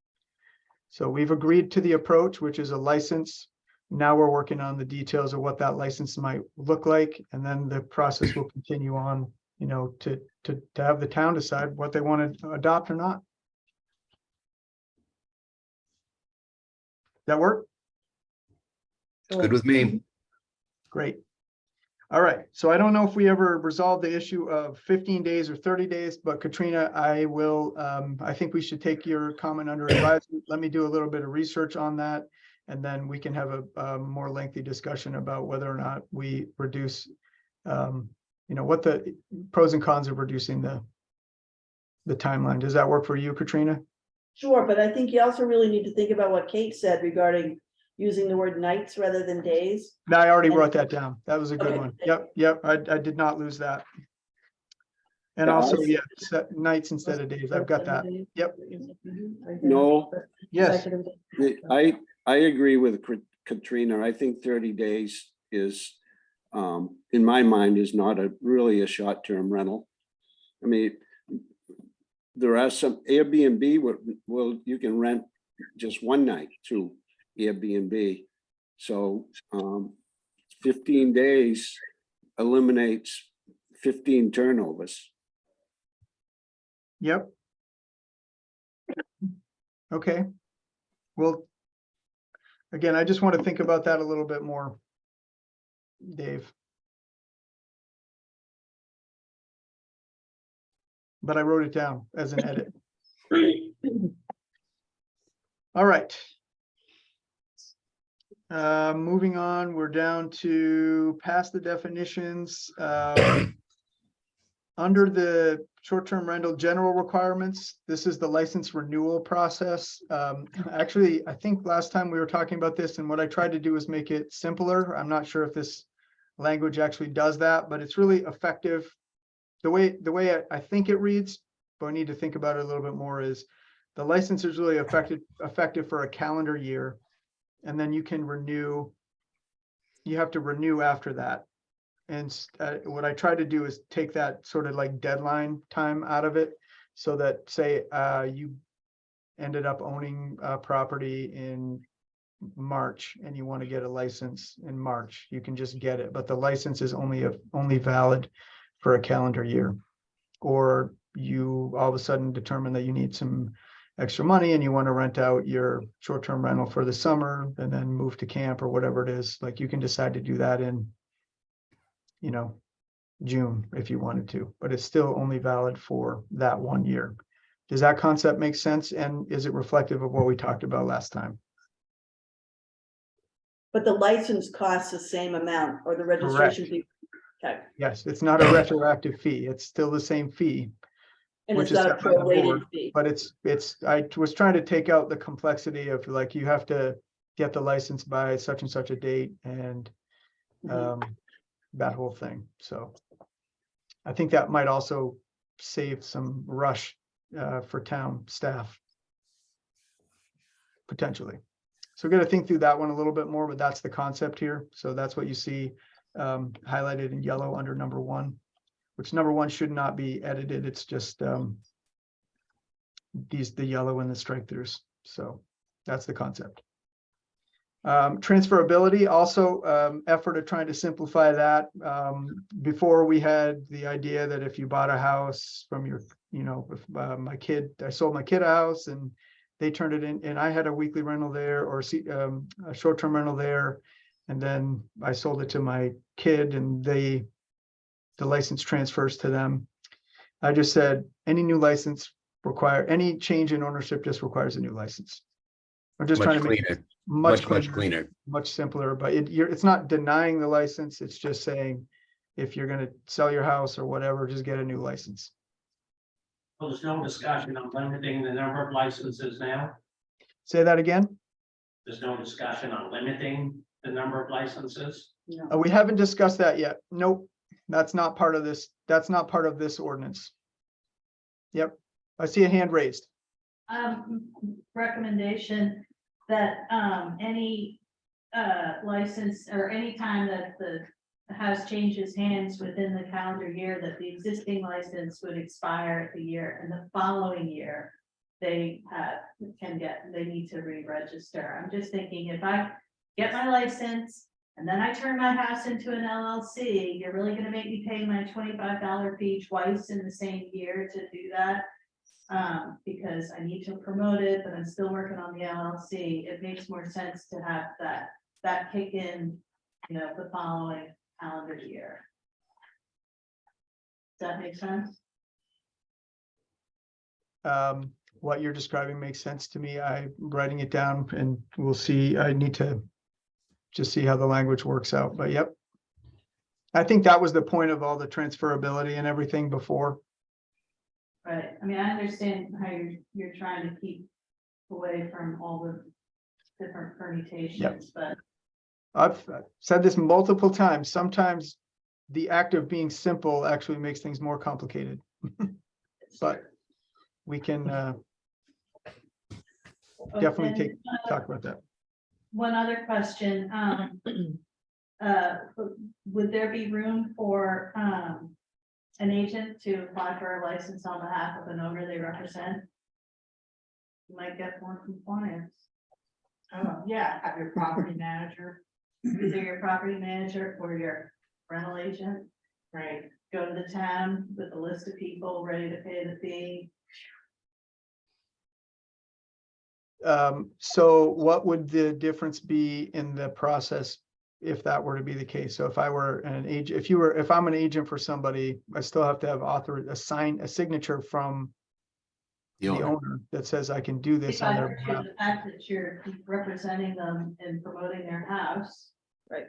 So we've agreed to the approach, which is a license. Now we're working on the details of what that license might look like, and then the process will continue on, to have the town decide what they want to adopt or not. That work? Good with me. Great. All right, so I don't know if we ever resolved the issue of 15 days or 30 days, but Katrina, I think we should take your comment under advisement. Let me do a little bit of research on that, and then we can have a more lengthy discussion about whether or not we reduce, what the pros and cons of reducing the timeline. Does that work for you, Katrina? Sure, but I think you also really need to think about what Kate said regarding using the word nights rather than days. No, I already wrote that down. That was a good Okay. one. Yep. I did not lose that. And Yeah, also, nights instead of days. I've got that. Yep. No. Yes. I agree with Katrina. I think 30 days is, in my mind, is not really a short-term rental. I mean, there are some Airbnb where you can rent just one night through Airbnb. So 15 days eliminates 15 turnovers. Yep. Okay. Well, again, I just want to think about that a little bit more, Dave. But I wrote it down as an edit. All right. Moving on, we're down to past the definitions. Under the short-term rental general requirements, this is the license renewal process. Actually, I think last time we were talking about this, and what I tried to do is make it simpler. I'm not sure if this language actually does that, but it's really effective. The way I think it reads, but I need to think about it a little bit more, is the license is really effective for a calendar year. And then you can renew, you have to renew after that. And what I try to do is take that sort of like deadline time out of it, so that say you ended up owning a property in March and you want to get a license in March, you can just get it, but the license is only valid for a calendar year. Or you all of a sudden determine that you need some extra money and you want to rent out your short-term rental for the summer and then move to camp or whatever it is, like you can decide to do that in, you know, June if you wanted to, but it's still only valid for that 1 year. Does that concept make sense? And is it reflective of what we talked about last time? But the license costs the same amount or the registration fee? Okay, Yes, it's not a retroactive fee. It's still the same fee, and which it's is not a set by the prorated board, fee. but I was trying to take out the complexity of like, you have to get the license by such and such a date and that whole thing. So I think that might also save some rush for town staff. Potentially. So we're going to think through that one a little bit more, but that's the concept here. So that's what you see highlighted in yellow under number 1, which number 1 should not be edited. It's just the yellow and the strike throughs. So that's the concept. Transferability, also effort of trying to simplify that. Before we had the idea that if you bought a house from your, you know, if I sold my kid a house and they turned it in and I had a weekly rental there or a short-term rental there. And then I sold it to my kid and the license transfers to them. I just said, any new license any change in ownership just requires a new license. I'm just trying Much to make it cleaner, much much cleaner. much simpler, but it's not denying the license. It's just saying, if you're going to sell your house or whatever, just get a new license. Well, there's no discussion on limiting the number of licenses now. Say that again. There's no discussion on limiting the number of licenses. No. We haven't discussed that yet. Nope. That's not part of this. That's not part of this ordinance. Yep. I see a hand raised. Recommendation that, any, license or any time that the house changes hands within the calendar year, that the existing license would expire at the year and the following year they need to re-register. I'm just thinking, if I get my license and then I turn my house into an LLC, you're really gonna make me pay my $25 fee twice in the same year to do that? Because I need to promote it, but I'm still working on the LLC. It makes more sense to have that kick in, you know, the following calendar year. Does that make sense? What you're describing makes sense to me. I'm writing it down and we'll see. I need to just see how the language works out, but yep. I think that was the point of all the transferability and everything before. Right. I mean, I understand how you're trying to keep away from all the different permutations, but I've said this multiple times. Sometimes the act of being simple actually makes things more complicated. But we can definitely talk about that. One other question, would there be room for, an agent to apply for a license on behalf of an owner they represent? You might get more compliance. Oh, yeah, have your property manager, Either your property manager or your rental agent, right? go to the town with a list of people ready to pay the fee. So what would the difference be in the process if that were to be the case? So if I were an agent, if I'm an agent for somebody, I still have to have a signature from the owner that says I can do this on By their virtue of behalf. the fact that you're representing them and promoting their house. Right.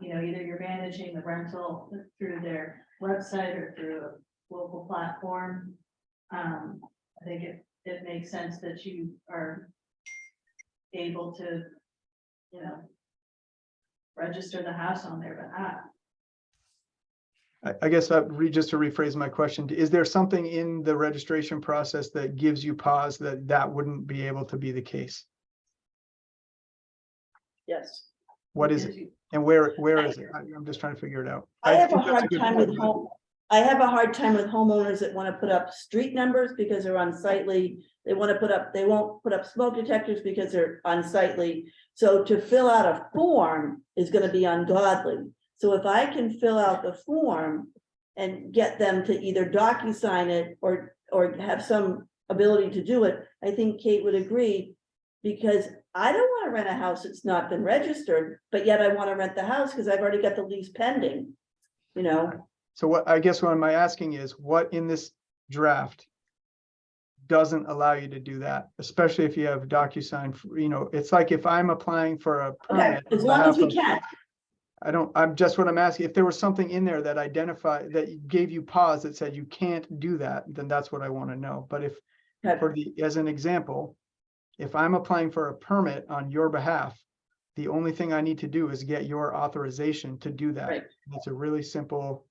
You know, either you're managing the rental through their website or through a local platform. I think it makes sense that you are able to, you know, register the house on their behalf. I guess just to rephrase my question, is there something in the registration process that gives you pause that wouldn't be able to be the case? Yes. What is it? And where is it? I'm just trying to figure it out. I have a think that's hard good time point, with but- home, I have a hard time with homeowners that want to put up street numbers because they're unsightly. They want to put up, they won't put up smoke detectors because they're unsightly. So to fill out a form is gonna be ungodly. So if I can fill out the form and get them to either DocuSign it or have some ability to do it, I think Kate would agree. Because I don't want to rent a house that's not been registered, but yet I want to rent the house because I've already got the lease pending, you know? So what, I guess what am I asking is, what in this draft doesn't allow you to do that, especially if you have DocuSign, you know, it's like if I'm applying for a Okay, permit. as on long as we behalf can. I'm just what I'm asking, if there was something in there that identified, that gave you pause that said you can't do that, then that's what I want to know. But if, for the, as an example, if I'm applying for a permit on your behalf, the only thing I need to do is get your authorization to do that. Right. It's a really simple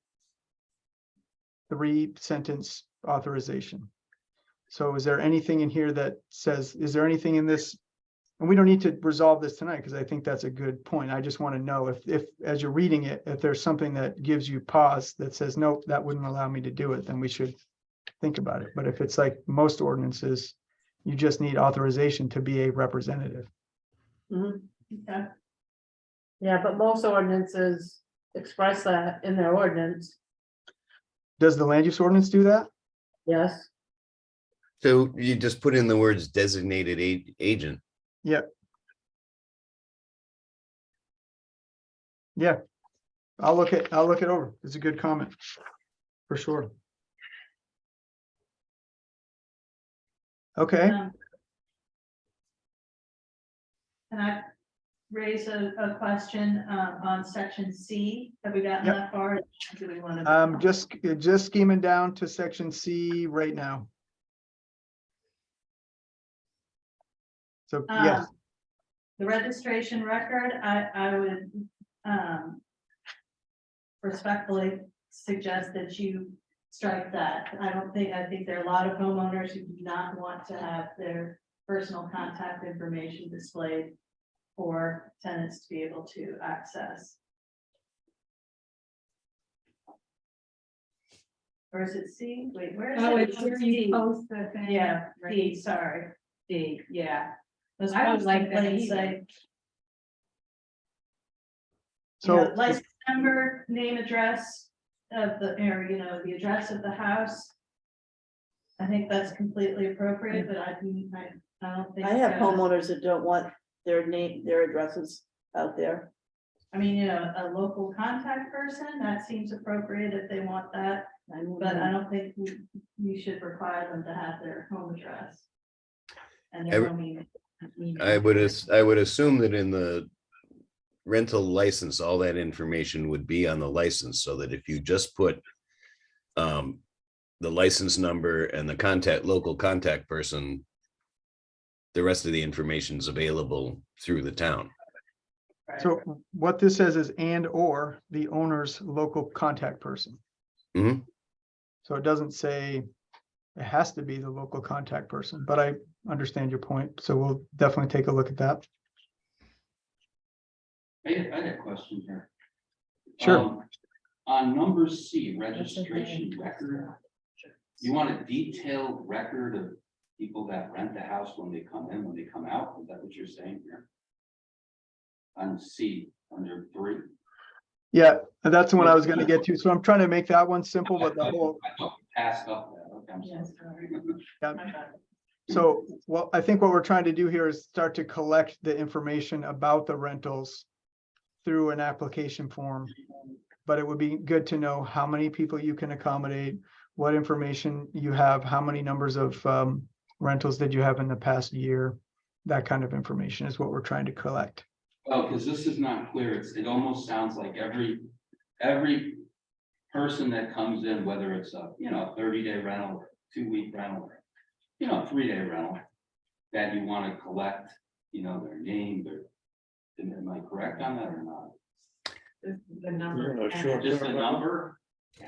3-sentence authorization. So is there anything in here that says, is there anything in this? And we don't need to resolve this tonight because I think that's a good point. I just want to know if as you're reading it, if there's something that gives you pause that says, nope, that wouldn't allow me to do it, then we should think about it. But if it's like most ordinances, you just need authorization to be a representative. Mhm. Okay. Yeah, but most ordinances express that in their ordinance, Does the land use ordinance do that? yes. So you just put in the words designated agent. Yeah. Yeah. I'll look it over. It's a good comment. For sure. Okay. Can I raise a question on section C? Have we gotten Yep. that far? Do we want to? Just scheming down to section C right now. So, yes, The registration record, I would respectfully suggest that you strike that. I think there are a lot of homeowners who do not want to have their personal contact information displayed for tenants to be able to access. Or is it C? Wait, where is it? Oh, it's where you D. post the thing. Yeah, right? D, sorry. D, yeah. Those I would posts like in that plain either. sight. so License number, name, address of the area, the address of the house. I think that's completely appropriate, but I don't think. I have homeowners that don't want their addresses out there. I mean, a local contact person, that seems appropriate if they want that, but I don't think we should require them to have their home address. And their home email. I would assume that in the rental license, all that information would be on the license, so that if you just put the license number and the local contact person, the rest of the information is available through the town. So what this says is or the owner's local contact person. Mhm. So it doesn't say it has to be the local contact person, but I understand your point. So we'll definitely take a look at that. I had a question here. Sure. On number C, registration record, you want a detailed record of people that rent the house when they come in, when they come out? Is that what you're saying here? On C, under 3. Yeah, and that's the one I was gonna get to. So I'm trying to make that one simple, but the whole, I thought we passed up that. Okay, I'm Yes, sorry. so, well, I think what we're trying to do here is start to collect the information about the rentals through an application form. But it would be good to know how many people you can accommodate, what information you have, how many numbers of rentals did you have in the past year? That kind of information is what we're trying to collect. Well, because this is not clear, it almost sounds like every person that comes in, whether it's a, 30-day rental, or 2-week rental, or, 3-day rental, that you want to collect, their name, am I correct on that or not? The number. Just the number?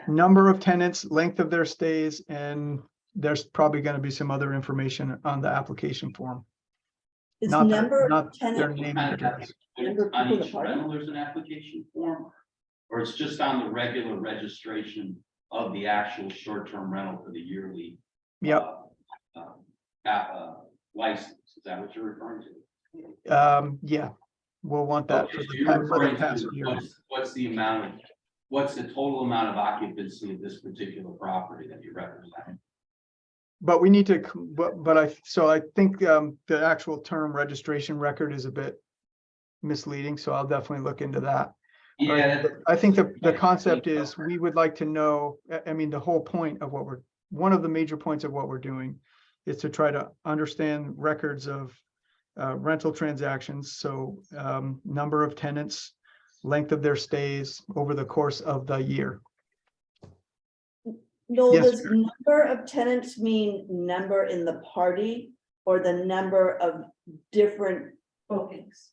Number of tenants, length of their stays, and there's probably gonna be some other information on the application form. Is Not number their of tenant, name and address. Number of On people each that party? rental, there's an application form, or it's just on the regular registration of the actual short-term rental for the yearly. Yep. License, is that what you're referring to? Yeah, we'll want that Okay, for so the you're for the referring past to year. what's the amount of, what's the total amount of occupancy of this particular property that you represent? But we need to, but I think the actual term registration record is a bit misleading, so I'll definitely look into that. But Yeah. I think the concept is we would like to know, I mean, the whole point of what one of the major points of what we're doing is to try to understand records of rental transactions. So number of tenants, length of their stays over the course of the year. No, Yes, does number of tenants mean number in the party or the number of different Bookings.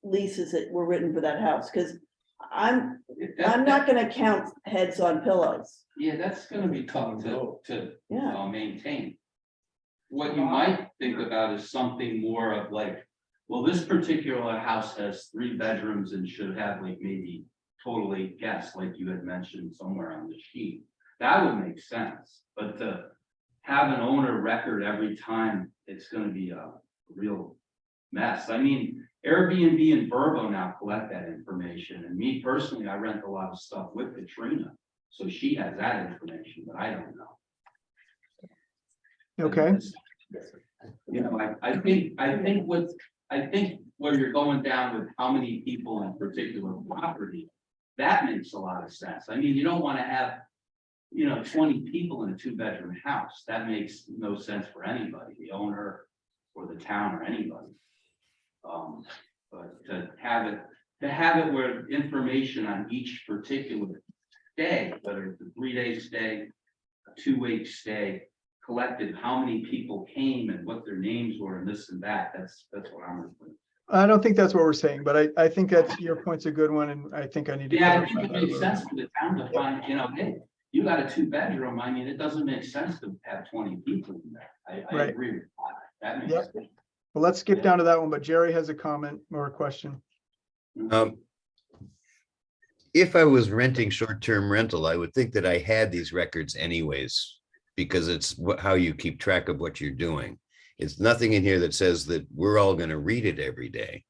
leases that were written for that house? Because I'm That- not gonna count heads on pillows. Yeah, that's gonna be tough to Yeah. maintain. What you might think about is something more of like, well, this particular house has 3 bedrooms and should have like maybe total 8 guests, like you had mentioned somewhere on the sheet. That would make sense, but to have an owner record every time, it's gonna be a real mess. I mean, Airbnb and Vrbo now collect that information, and me personally, I rent a lot of stuff with Katrina. So she has that information, but I don't know. Okay. You know, I think where you're going down with how many people in particular property, that makes a lot of sense. I mean, you don't want to have, 20 people in a 2-bedroom house. That makes no sense for anybody, the owner or the town or anybody. But to have it where information on each particular stay, whether it's a 3-day stay, a 2-week stay, collected how many people came and what their names were and this and that, that's what I'm referring to. I don't think that's what we're saying, but I think that's your point's a good one, and I think I need to. Yeah, I clarify think it that a makes little sense for the town to find, hey, you got a 2-bedroom, I mean, it doesn't make sense to have 20 people in there. I Right. agree with that. That makes Yep. sense. Well, let's skip down to that one, but Jerry has a comment or a question. If I was renting short-term rental, I would think that I had these records anyways, because it's how you keep track of what you're doing. It's nothing in here that says that we're all going to read it every day.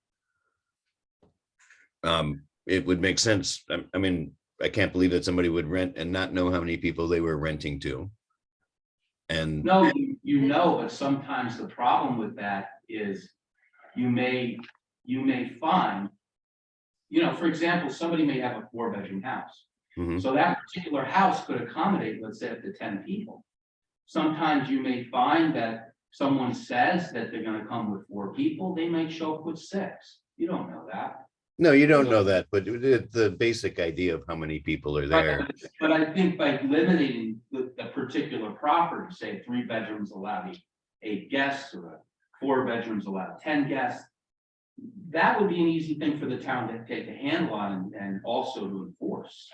It would make sense. I mean, I can't believe that somebody would rent and not know how many people they were renting to. And No, but sometimes the problem with that is you may find, for example, somebody may have a 4-bedroom house. Mhm. So that particular house could accommodate, let's say, up to 10 people. Sometimes you may find that someone says that they're gonna come with 4 people, they might show up with 6. You don't know that. no, you don't know that, but the basic idea of how many people are there. But I think by limiting the particular property, say 3 bedrooms allow 8 guests, or 4 bedrooms allow 10 guests, that would be an easy thing for the town to take a handle on and also to enforce.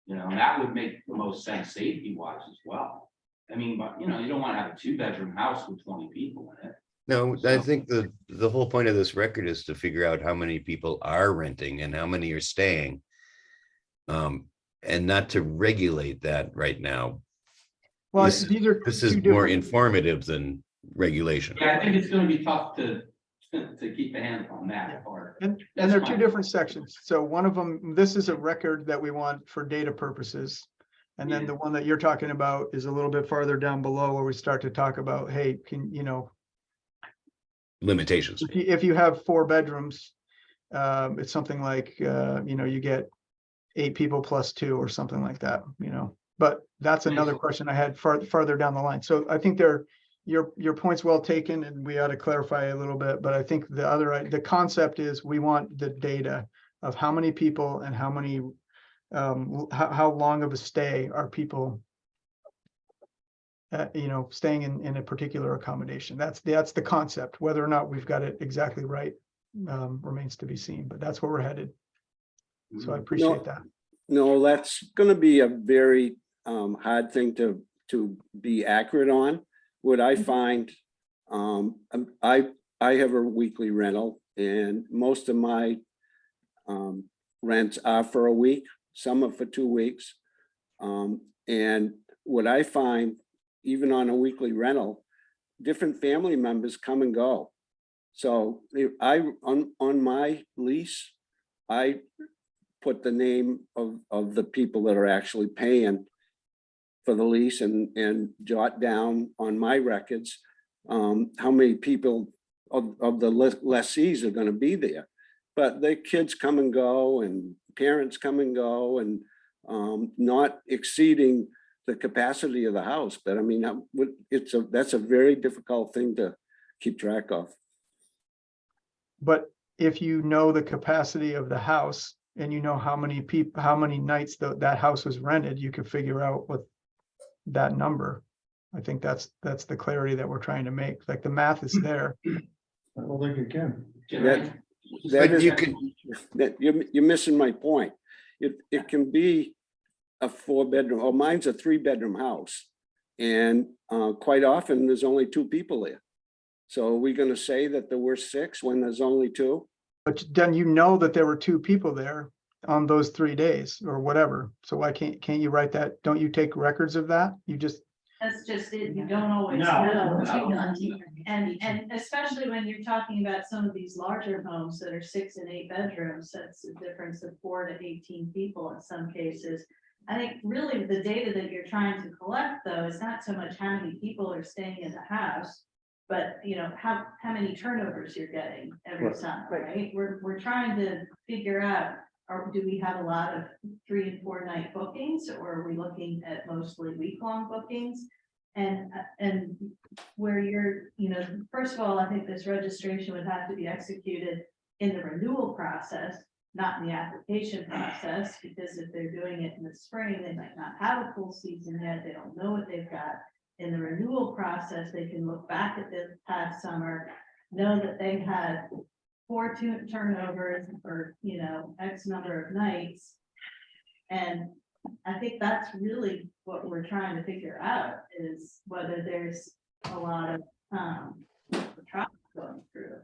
And that would make the most sense safety wise as well. I mean, but you don't want to have a 2-bedroom house with 20 people in it. No, I think the whole point of this record is to figure out how many people are renting and how many are staying. And not to regulate that right now. Well, This these are is two more different. informative than regulation. Yeah, I think it's going to be tough to keep a handle on that part. And That's they're two fine. different sections. So one of them, this is a record that we want for data purposes. And then Yeah. the one that you're talking about is a little bit farther down below where we start to talk about, hey, Limitations. if you have 4 bedrooms, it's something like, you get 8 people plus 2 or something like that, but that's another question I had farther down the line. So I think your point's well taken, and we ought to clarify a little bit, but I think the concept is we want the data of how many people and how many, how long of a stay are people staying in a particular accommodation. That's the concept. Whether or not we've got it exactly right remains to be seen, but that's where we're headed. So I appreciate that. No, that's gonna be a very hard thing to be accurate on. What I find, I have a weekly rental, and most of my rents are for a week, some are for 2 weeks. And what I find, even on a weekly rental, different family members come and go. So on my lease, I put the name of the people that are actually paying for the lease and jot down on my records how many people of the lessees are going to be there. But the kids come and go and parents come and go, and not exceeding the capacity of the house. But I mean, that's a very difficult thing to keep track of. But if you know the capacity of the house and you know how many people, how many nights that house was rented, you can figure out what that number. I think that's the clarity that we're trying to make. Like the math is there. I don't think it can. That But is, you could, you're missing my point. It can be a 4-bedroom, or mine's a 3-bedroom house. And quite often there's only 2 people there. So are we going to say that there were 6 when there's only 2? But then you know that there were 2 people there on those 3 days or whatever. So why can't you write that? Don't you take records of that? You just, That's just it, you don't always No. know. And especially when you're talking about some of these larger homes that are 6 and 8 bedrooms, that's a difference of 4 to 18 people in some cases. I think really the data that you're trying to collect though, is not so much how many people are staying in the house, but you know, how many turnovers you're getting every summer, right? We're trying to figure out, or do we have a lot of 3 and 4 night bookings, or are we looking at mostly week-long bookings? And where you're, you know, first of all, I think this registration would have to be executed in the renewal process, not in the application process, because if they're doing it in the spring, they might not have a full season yet. They don't know what they've got. In the renewal process, they can look back at the past summer, know that they had 4 turnovers for, you know, X number of nights. And I think that's really what we're trying to figure out, is whether there's a lot of traffic going through.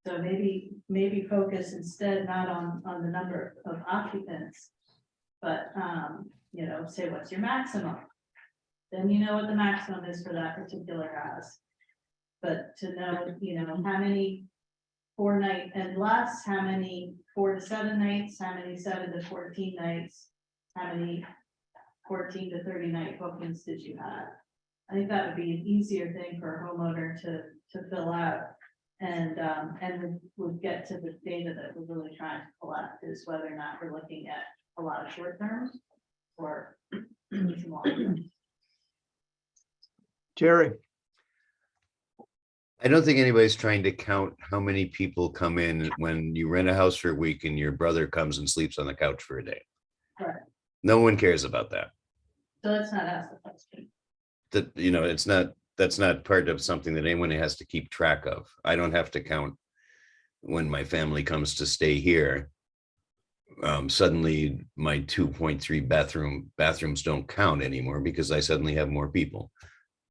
So maybe focus instead not on the number of occupants, but you know, say what's your maximum. Then you know what the maximum is for that particular house. But to know, you know, how many 4 night and less, how many 4 to 7 nights, how many 7 to 14 nights, how many 14 to 30 night bookings did you have? I think that would be an easier thing for a homeowner to fill out. And we'd get to the data that we're really trying to collect, is whether or not we're looking at a lot of short terms or some long term. Jerry, I don't think anybody's trying to count how many people come in when you rent a house for a week and your brother comes and sleeps on the couch for a day. Correct. No one cares about that. So let's not ask the question. That, you know, that's not part of something that anyone has to keep track of. I don't have to count when my family comes to stay here. Suddenly my 2.3 bathrooms don't count anymore because I suddenly have more people.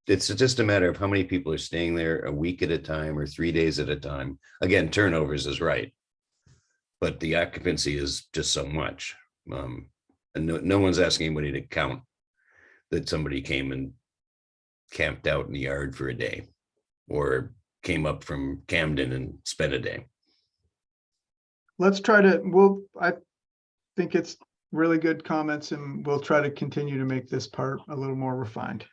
It's just a matter of how many people are staying there a week at a time or 3 days at a time. Again, turnovers is right, but the occupancy is just so much. And no one's asking anybody to count that somebody came and camped out in the yard for a day or came up from Camden and spent a day. let's try to, I think it's really good comments, and we'll try to continue to make this part a little more refined.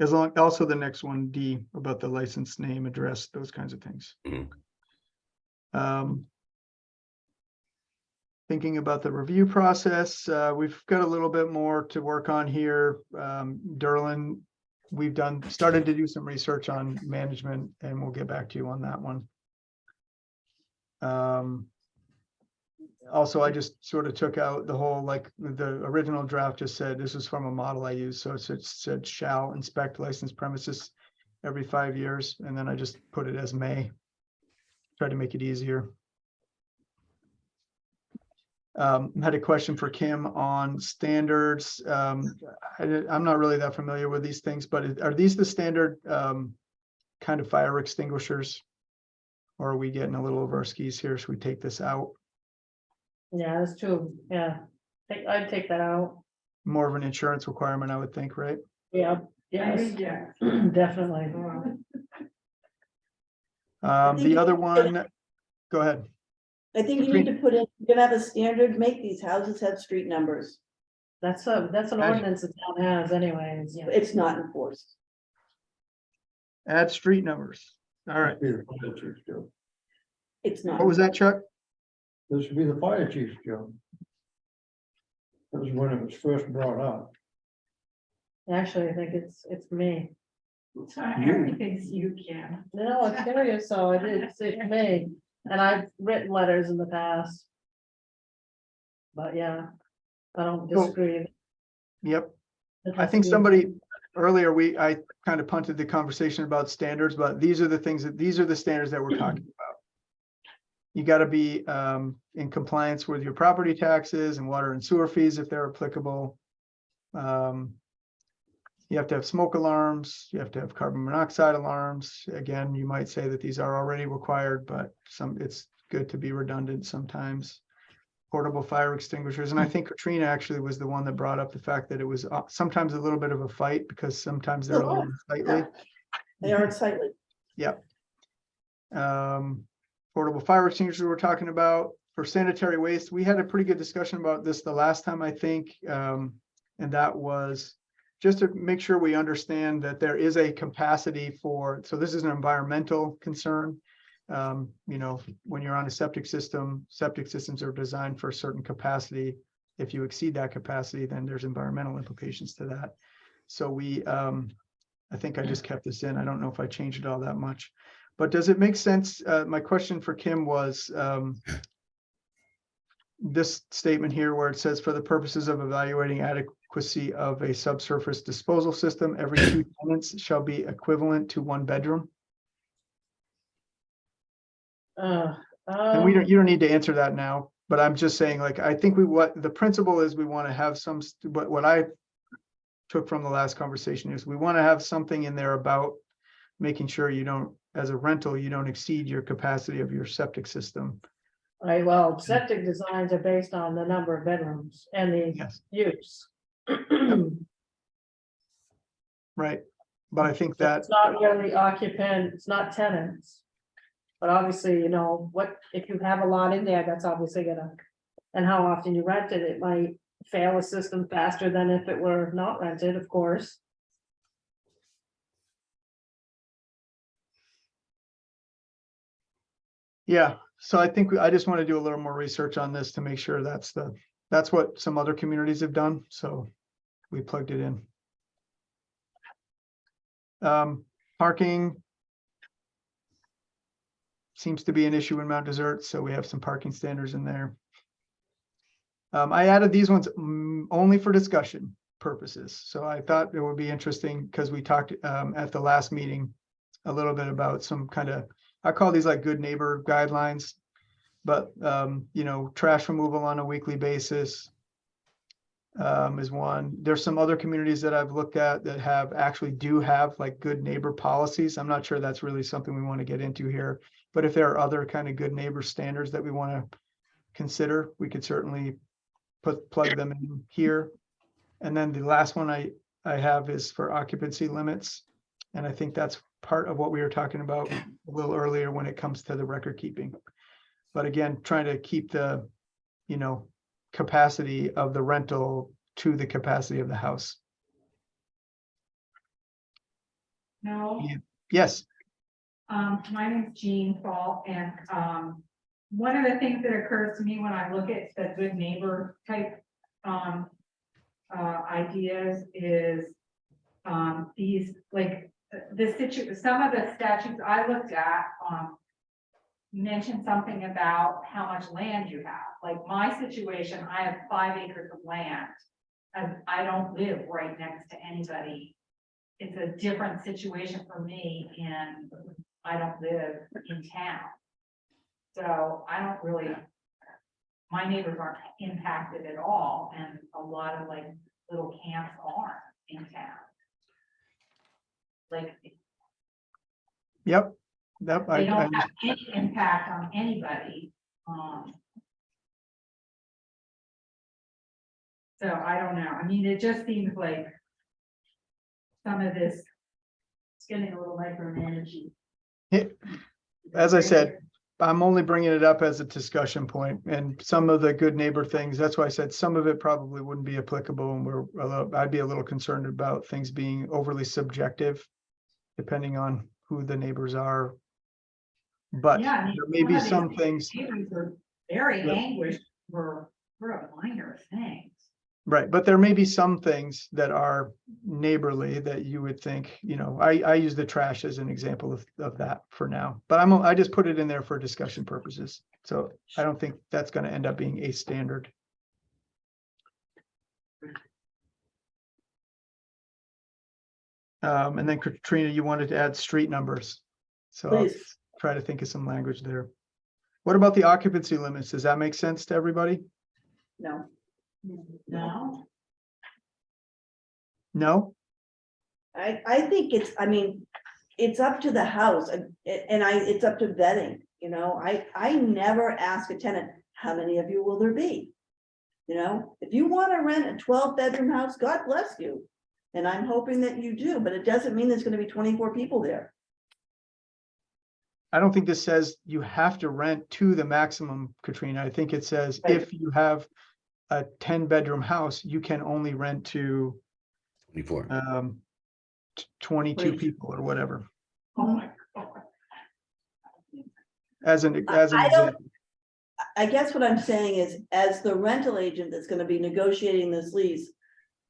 As long, also the next one, D, about the license name, address, those kinds of things. Mhm. Thinking about the review process, we've got a little bit more to work on here. Derlin, we've started to do some research on management, and we'll get back to you on that one. Also, I just sort of took out the whole, like, the original draft just said, this is from a model I use, so it said shall inspect licensed premises every 5 years, and then I just put it as may. Try to make it easier. Had a question for Kim on standards. I'm not really that familiar with these things, but are these the standard kind of fire extinguishers? Or are we getting a little over our skis here? Should we take this out? Yeah, that's true, yeah. I'd take that out. more of an insurance requirement, I would think, right? Yeah, yes, definitely. The other one, go ahead. I think you need to put in, you're gonna have a standard, make these houses have street numbers. That's an ordinance the town has anyways, yeah. It's not enforced. Add street numbers. All right. Be the fire chief's job. It's not. What was that, Chuck? This should be the fire chief's job. That was when it was first brought up. Actually, I think it's me. Everything's you, Kim. No, it's serious, so it's me, and I've written letters in the past. But yeah, I don't disagree. Yep. It I has think to be- somebody earlier, I kind of punted the conversation about standards, but these are the standards that we're talking about. You got to be in compliance with your property taxes and water and sewer fees if they're applicable. You have to have smoke alarms, you have to have carbon monoxide alarms. Again, you might say that these are already required, but it's good to be redundant sometimes. Portable fire extinguishers, and I think Katrina actually was the one that brought up the fact that it was sometimes a little bit of a fight because sometimes they're a little unsightly. They are unsightly. Yep. Portable fire extinguishers we're talking about. For sanitary waste, we had a pretty good discussion about this the last time, I think. And that was just to make sure we understand that there is a capacity for, so this is an environmental concern. You know, when you're on a septic systems are designed for a certain capacity. If you exceed that capacity, then there's environmental implications to that. So we, I think I just kept this in. I don't know if I changed it all that much, but does it make sense? My question for Kim was, this statement here where it says, for the purposes of evaluating adequacy of a subsurface disposal system, every 2 tenants shall be equivalent to 1 bedroom. And you don't need to answer that now, but I'm just saying, like, I think what the principle is, we want to have some, what I took from the last conversation is we want to have something in there about making sure you don't, as a rental, you don't exceed your capacity of your septic system. Right, well, septic designs are based on the number of bedrooms and the Yes. use. Right, but I think So that, it's not really occupant, it's not tenants. But obviously, you know, what, if you have a lot in there, that's obviously gonna, and how often you rent it, it might fail a system faster than if it were not rented, of course. yeah, so I think I just want to do a little more research on this to make sure that's what some other communities have done, so we plugged it in. Parking seems to be an issue in Mount Desert, so we have some parking standards in there. I added these ones only for discussion purposes, so I thought it would be interesting because we talked at the last meeting a little bit about some kind of, I call these like good neighbor guidelines, but you know, trash removal on a weekly basis is one. There's some other communities that I've looked at that actually do have like good neighbor policies. I'm not sure that's really something we want to get into here, but if there are other kind of good neighbor standards that we want to consider, we could certainly plug them in here. And then the last one I have is for occupancy limits. And I think that's part of what we were talking about a little earlier when it comes to the record keeping. But again, trying to keep the, you know, capacity of the rental to the capacity of the house. No, Yes. my name's Jean Fall, and, one of the things that occurs to me when I look at the good neighbor type, ideas is, these, like, some of the statutes I looked at, mentioned something about how much land you have. Like my situation, I have 5 acres of land, and I don't live right next to anybody. It's a different situation for me, and I don't live in town. So I don't really, my neighbors aren't impacted at all, and a lot of like little camps aren't in town. Like, Yep. they don't have any impact on anybody. So I don't know. I mean, it just seems like some of this. It's getting a little micromanaging. As I said, I'm only bringing it up as a discussion point, and some of the good neighbor things, that's why I said some of it probably wouldn't be applicable, and I'd be a little concerned about things being overly subjective, depending on who the neighbors are. But Yeah, I mean, there may be of these some things, neighbors are very Yeah. anguished for a minor thing. right, but there may be some things that are neighborly that you would think, I use the trash as an example of that for now, but I just put it in there for discussion purposes. So I don't think that's gonna end up being a standard. And then Katrina, you wanted to add street numbers. So I'll Please. try to think of some language there. What about the occupancy limits? Does that make sense to everybody? No, No, No? I think it's up to the house and it's up to vetting, I never ask a tenant, how many of you will there be? If you want to rent a 12-bedroom house, God bless you. And I'm hoping that you do, but it doesn't mean there's gonna be 24 people there. I don't think this says you have to rent to the maximum, Katrina. I think it says Right. if you have a 10-bedroom house, you can only rent to 24. 22 Right. people or whatever, oh my God. as an I don't- example. I guess what I'm saying is, as the rental agent that's gonna be negotiating this lease,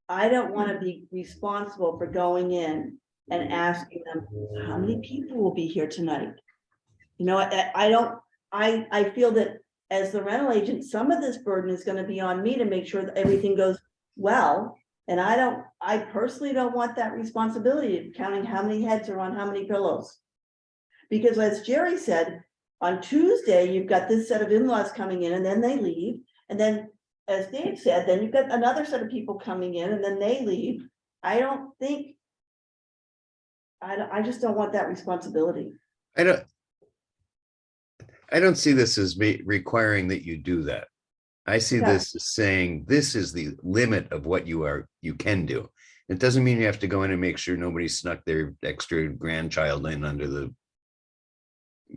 I don't wanna be responsible for going in and asking them, how many people will be here tonight? I don't, I feel that as the rental agent, some of this burden is gonna be on me to make sure that everything goes well. And I personally don't want that responsibility of counting how many heads are on how many pillows. Because as Jerry said, on Tuesday, you've got this set of in-laws coming in and then they leave. And then, as Dave said, then you've got another set of people coming in and then they leave. I don't think. I just don't want that responsibility. I don't see this as requiring that you do that. I see Yeah. this as saying this is the limit of what you can do. It doesn't mean you have to go in and make sure nobody snuck their extra grandchild in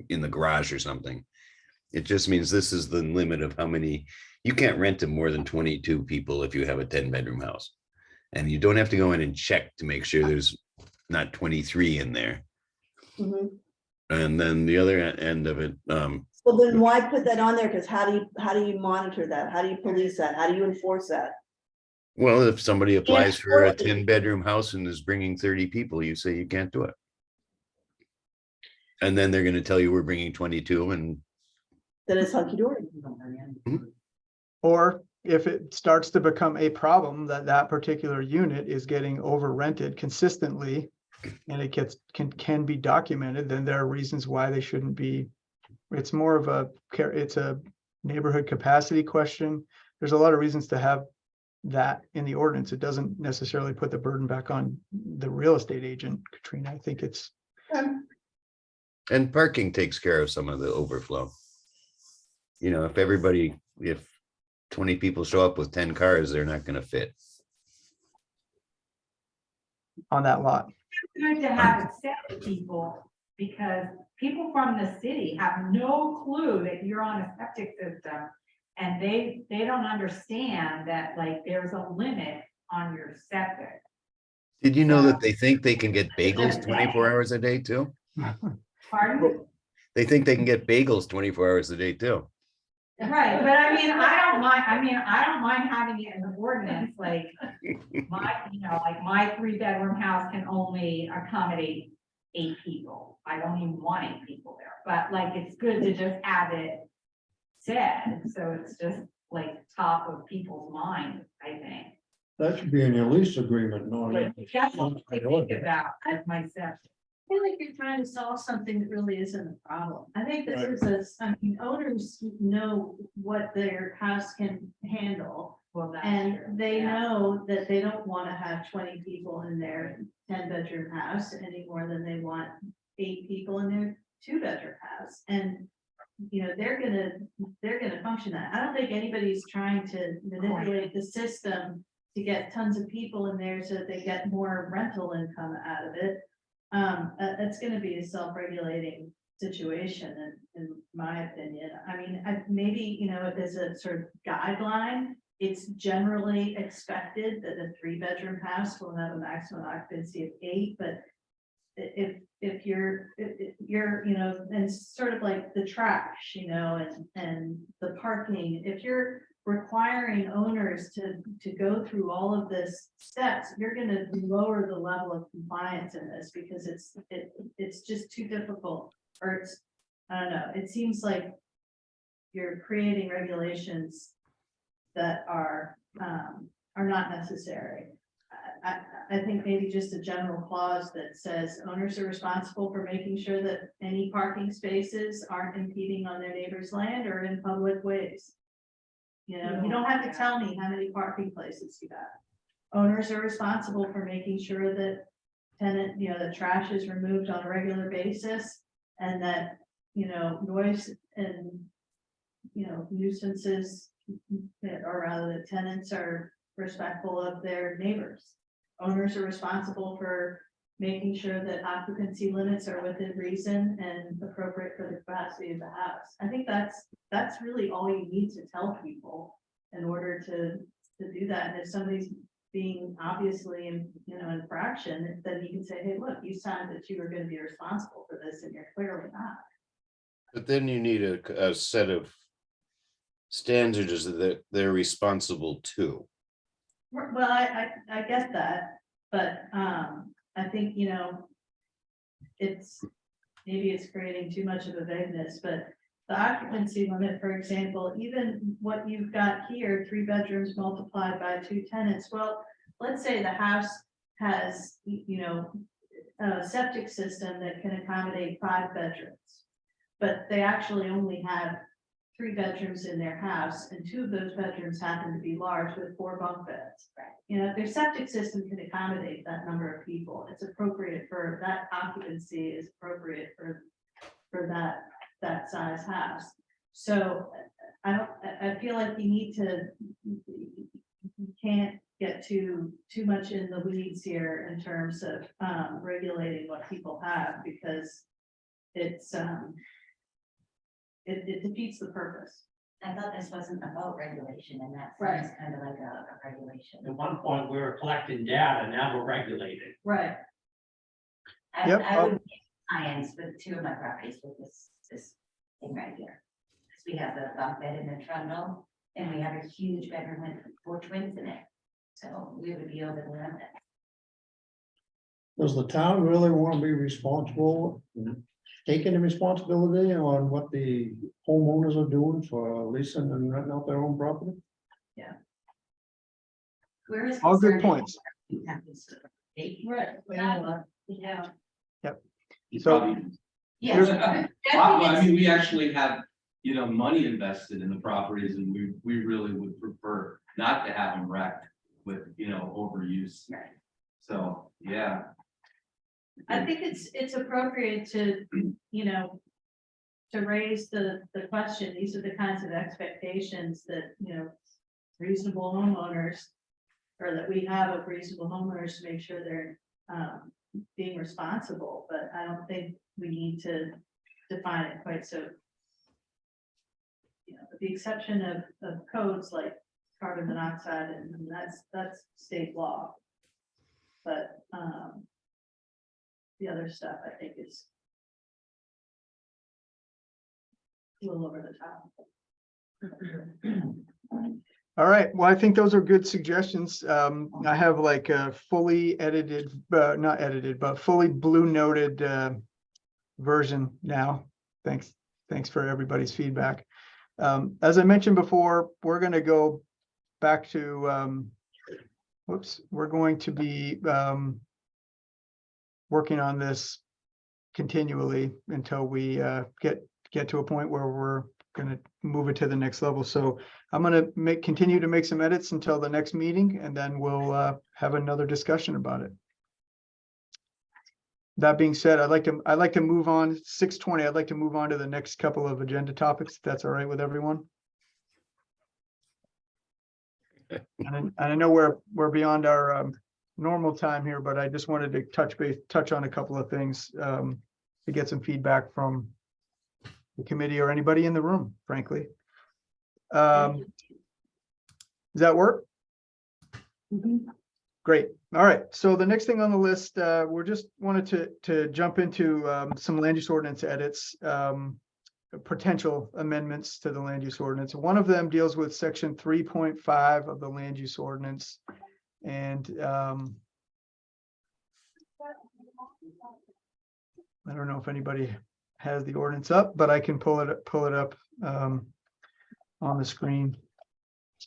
in the garage or something. It just means this is the limit of how many, you can't rent to more than 22 people if you have a 10-bedroom house. And you don't have to go in and check to make sure there's not 23 in there. Mhm. And then the other end of it, Well, then why put that on there? Because how do you monitor that? How do you police that? How do you enforce that? well, if somebody applies for a enforce it. 10-bedroom house and is bringing 30 people, you say you can't do it. And then they're going to tell you we're bringing 22 and Then it's hunky dory. Or if it starts to become a problem that particular unit is getting over rented consistently and it can be documented, then there are reasons why they shouldn't be. It's more of it's a neighborhood capacity question. There's a lot of reasons to have that in the ordinance. It doesn't necessarily put the burden back on the real estate agent, Katrina. I think it's. And parking takes care of some of the overflow. If 20 people show up with 10 cars, they're not going to fit On that lot. It's good to have it set to people, because people from the city have no clue that you're on a septic system. And they don't understand that, like, there's a limit on your septic. Did you know that they think they can get bagels 24 hours a day too? Pardon? They think they can get bagels 24 hours a day too. Right, but I mean, I don't mind having it in the ordinance, like, my 3-bedroom house can only accommodate 8 people. I don't even want 8 people there, but like, it's good to just have it said, so it's just like top of people's mind, I think. That should be in your lease agreement, not. in- That's what I think about as myself. I feel like you're trying to solve something that really isn't a problem. I think this Right. is owners know what their house can handle. Well, that's And true. they Yeah. know that they don't want to have 20 people in their 10-bedroom house any more than they want 8 people in their 2-bedroom house. And you know, they're gonna function that. I don't think anybody's trying to manipulate the system to get tons of people in there so that they get more rental income out of it. That's gonna be a self-regulating situation in my opinion. I mean, maybe, you know, as a sort of guideline, it's generally expected that a 3-bedroom house will have a maximum occupancy of 8, but if you're, you know, and sort of like the trash, you know, and the parking, if you're requiring owners to go through all of this steps, you're gonna lower the level of compliance in this because it's just too difficult, or it's, I don't know, it seems like you're creating regulations that are not necessary. I think maybe just a general clause that says owners are responsible for making sure that any parking spaces aren't impeding on their neighbor's land or in public ways. You know, you don't have to tell me how many parking places you got. Owners are responsible for making sure that tenant, you know, the trash is removed on a regular basis and that, you know, noise and, you know, nuisances, or rather the tenants are respectful of their neighbors. Owners are responsible for making sure that occupancy limits are within reason and appropriate for the capacity of the house. I think that's really all you need to tell people in order to do that. And if somebody's being obviously in, you know, infraction, then you can say, hey, look, you signed that you were going to be responsible for this and you're clearly not. But then you need a set of standards that they're responsible to. Well, I get that, but I think, you know, maybe it's creating too much of a vagueness, but the occupancy limit, for example, even what you've got here, 3 bedrooms multiplied by 2 tenants. Well, let's say the house has, you know, a septic system that can accommodate 5 bedrooms, but they actually only have 3 bedrooms in their house, and 2 of those bedrooms happen to be large with 4 bunk beds. Right. You know, their septic system can accommodate that number of people. It's appropriate for that occupancy is appropriate for that size house. So I feel like you can't get too much in the weeds here in terms of regulating what people have, because it's it defeats the purpose. I thought this wasn't about regulation, and that Right. sounds kind of like a regulation. At one point, we were collecting data, now we're regulating. Right. Yep, I would make science with 2 of my properties with this thing right here. Because we have the bunk bed in the trundle, and we have a huge bedroom with 4 twins in it. So we would be over the limit. Does the town really want to be responsible, taking the responsibility on what the homeowners are doing for leasing and renting out their own property? Where is All good concerned- points. Right. Yeah. You So- probably- Yes. Well, I mean, we actually have, you know, money invested in the properties, and we really would prefer not to have them wrecked with, you know, overuse. Right. So, yeah. I think it's appropriate to, you know, to raise the question. These are the kinds of expectations that, you know, reasonable homeowners, or that we have of reasonable homeowners to make sure they're being responsible, but I don't think we need to define it quite so. You know, with the exception of codes like carbon monoxide, and that's state law. But the other stuff I think is a little over the top. All right, well, I think those are good suggestions. I have like a fully edited, not edited, but fully blue noted version now. Thanks for everybody's feedback. As I mentioned before, we're going to go back to, we're going to be working on this continually until we get to a point where we're going to move it to the next level. So I'm going to continue to make some edits until the next meeting, and then we'll have another discussion about it. that being said, I'd like to move on 6:20. I'd like to move on to the next couple of agenda topics, if that's all right with everyone. And I know we're beyond our normal time here, but I just wanted to touch on a couple of things to get some feedback from the committee or anybody in the room, frankly. Does that work? Great. All right. So the next thing on the list, we're just wanted to jump into some land use ordinance edits, potential amendments to the land use ordinance. One of them deals with section 3.5 of the land use ordinance. And I don't know if anybody has the ordinance up, but I can pull it up on the screen.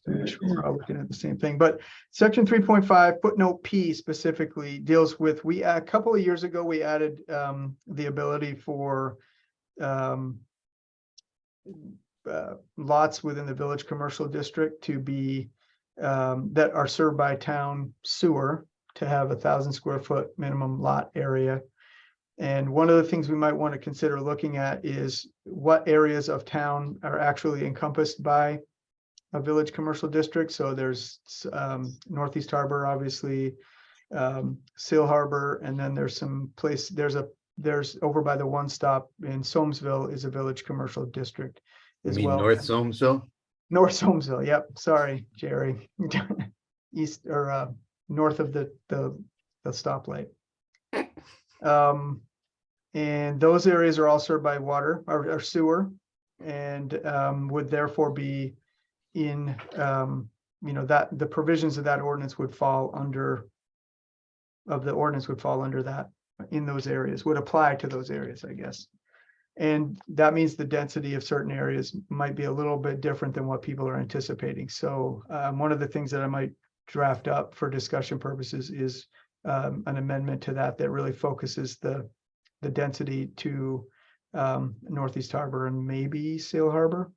To make sure we're all looking at the same thing. But section 3.5 footnote P specifically deals with, a couple of years ago, we added the ability for lots within the village commercial district to be that are served by town sewer to have 1,000 square foot minimum lot area. And one of the things we might want to consider looking at is what areas of town are actually encompassed by a village commercial district. So there's Northeast Harbor, obviously, Seal Harbor, and then there's some place, there's over by the One Stop in Soamesville is a village commercial district as well. North Soamesville? North Soamesville, yep. Sorry, Jerry. East or north of the stoplight. And those areas are all served by water or sewer, and would therefore be in that the provisions of that ordinance would fall under that in those areas, would apply to those areas, I guess. And that means the density of certain areas might be a little bit different than what people are anticipating. So one of the things that I might draft up for discussion purposes is an amendment to that really focuses the density to Northeast Harbor and maybe Seal Harbor.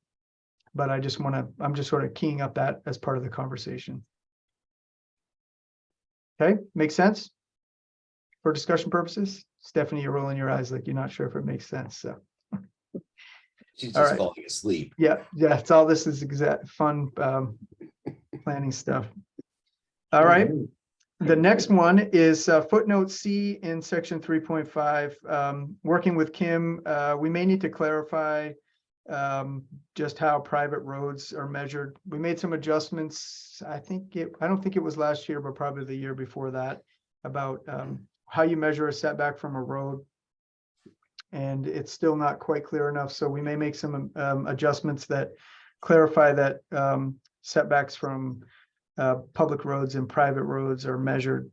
But I'm just sort of keying up that as part of the conversation. Okay, makes sense for discussion purposes? Stephanie, you're rolling your eyes like you're not sure if it makes sense, so. She's All just right. falling asleep. Yeah, it's all this is exact fun planning stuff. All right. The next one is footnote C in section 3.5. Working with Kim, we may need to clarify just how private roads are measured. We made some adjustments. I don't think it was last year, but probably the year before that, about how you measure a setback from a road. And it's still not quite clear enough. So we may make some adjustments that clarify that setbacks from public roads and private roads are measured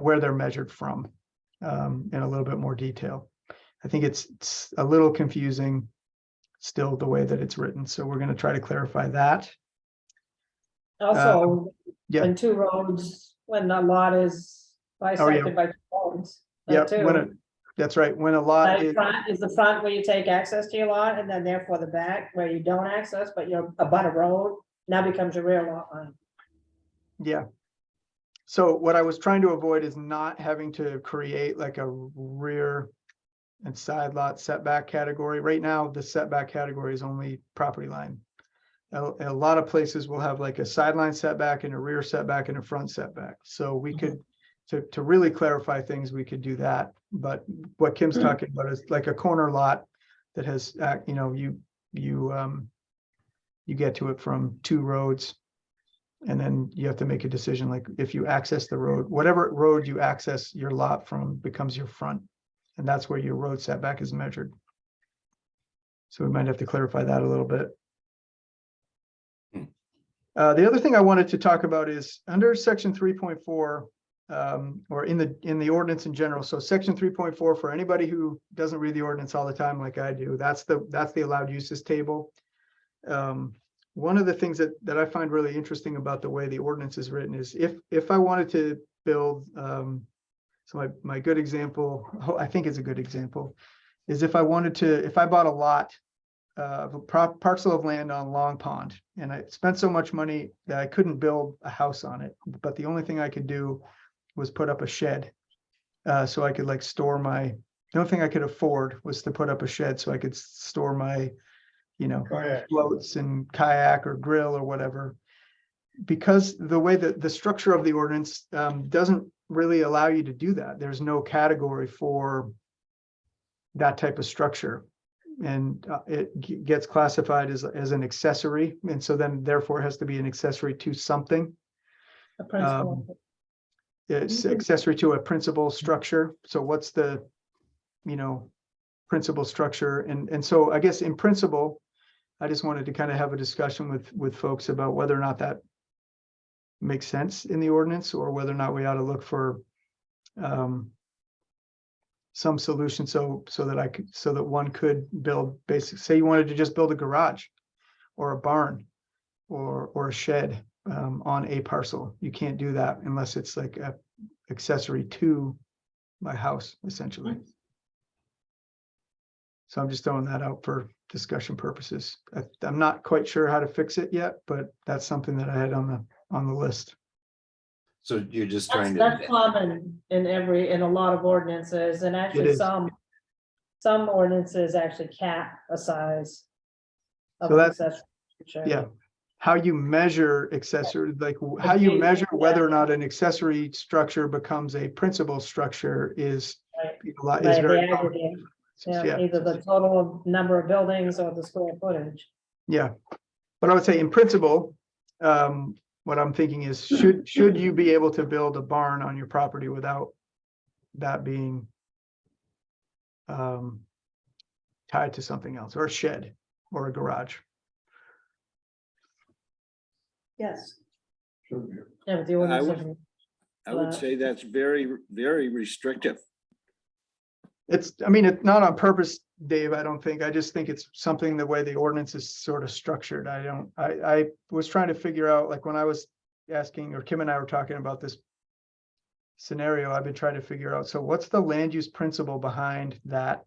where they're measured from in a little bit more detail. I think it's a little confusing still the way that it's written. So we're going to try to clarify that. Also, yeah. when two roads, when a lot is bisected by two roads. Yeah, too. that's right. When a lot is the front where you take access to your lot, and then therefore the back where you don't access, but you're abut a road, now becomes your rear lot line. Yeah. So what I was trying to avoid is not having to create like a rear and side lot setback category. Right now, the setback category is only property line. A lot of places will have like a sideline setback and a rear setback and a front setback. So we could, to really clarify things, we could do that. But what Kim's talking about is like a corner lot that has, you get to it from two roads. And then you have to make a decision, like if you access the road, whatever road you access your lot from becomes your front. And that's where your road setback is measured. So we might have to clarify that a little bit. The other thing I wanted to talk about is under section 3.4, or in the ordinance in general. So section 3.4, for anybody who doesn't read the ordinance all the time like I do, that's the allowed uses table. One of the things that I find really interesting about the way the ordinance is written is if I wanted to build, so my good example, I think it's a good example, is if I bought a lot of a parcel of land on Long Pond, and I spent so much money that I couldn't build a house on it, but the only thing I could do was put up a shed So I could like store my, the only thing I could afford was to put up a shed so I could store my, Kayak. floats and kayak or grill or whatever. Because the way that the structure of the ordinance doesn't really allow you to do that. There's no category for that type of structure. And it gets classified as an accessory. And so then therefore it has to be an accessory to something. The principal. It's accessory to a principal structure. So what's the, principal structure? And so I guess in principle, I just wanted to kind of have a discussion with folks about whether or not that makes sense in the ordinance, or whether or not we ought to look for some solution so that one could build say you wanted to just build a garage or a barn or a shed on a parcel. You can't do that unless it's like a accessory to my house, essentially. So I'm just throwing that out for discussion purposes. I'm not quite sure how to fix it yet, but that's something that I had on the list. So you're just That's, trying that's to, common in a lot of ordinances, and actually is. some ordinances actually cap a size. So that's- accessory structure. Yeah. How you measure accessory, like how you Agreed, measure whether or yeah. not an accessory structure becomes a principal structure is Right. is Right, very the common. aggregate, Yeah. yeah, either the total number of buildings or the square footage. Yeah, but I would say in principle, what I'm thinking is, should you be able to build a barn on your property without that being tied to something else, or a shed or a garage? Yes, Should be. Yeah, but the I ordinance would- doesn't- I would say that's very, very restrictive. It's not on purpose, Dave, I don't think. I just think it's something, the way the ordinance is sort of structured. I was trying to figure out, like when I was asking, or Kim and I were talking about this scenario, I've been trying to figure out, so what's the land use principle behind that?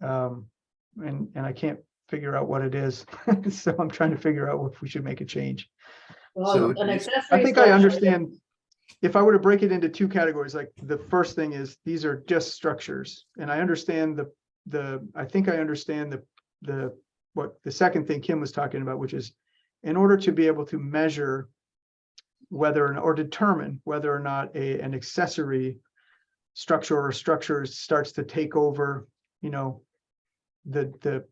And I can't figure out what it is. So I'm trying to figure out if we should make a change. Well, So an you- accessory I think I structure- understand. If I were to break it into two categories, like the first thing is, these are just structures, and I understand I think I understand what the second thing Kim was talking about, which is, in order to be able to measure or determine whether or not an accessory structure or structure starts to take over, the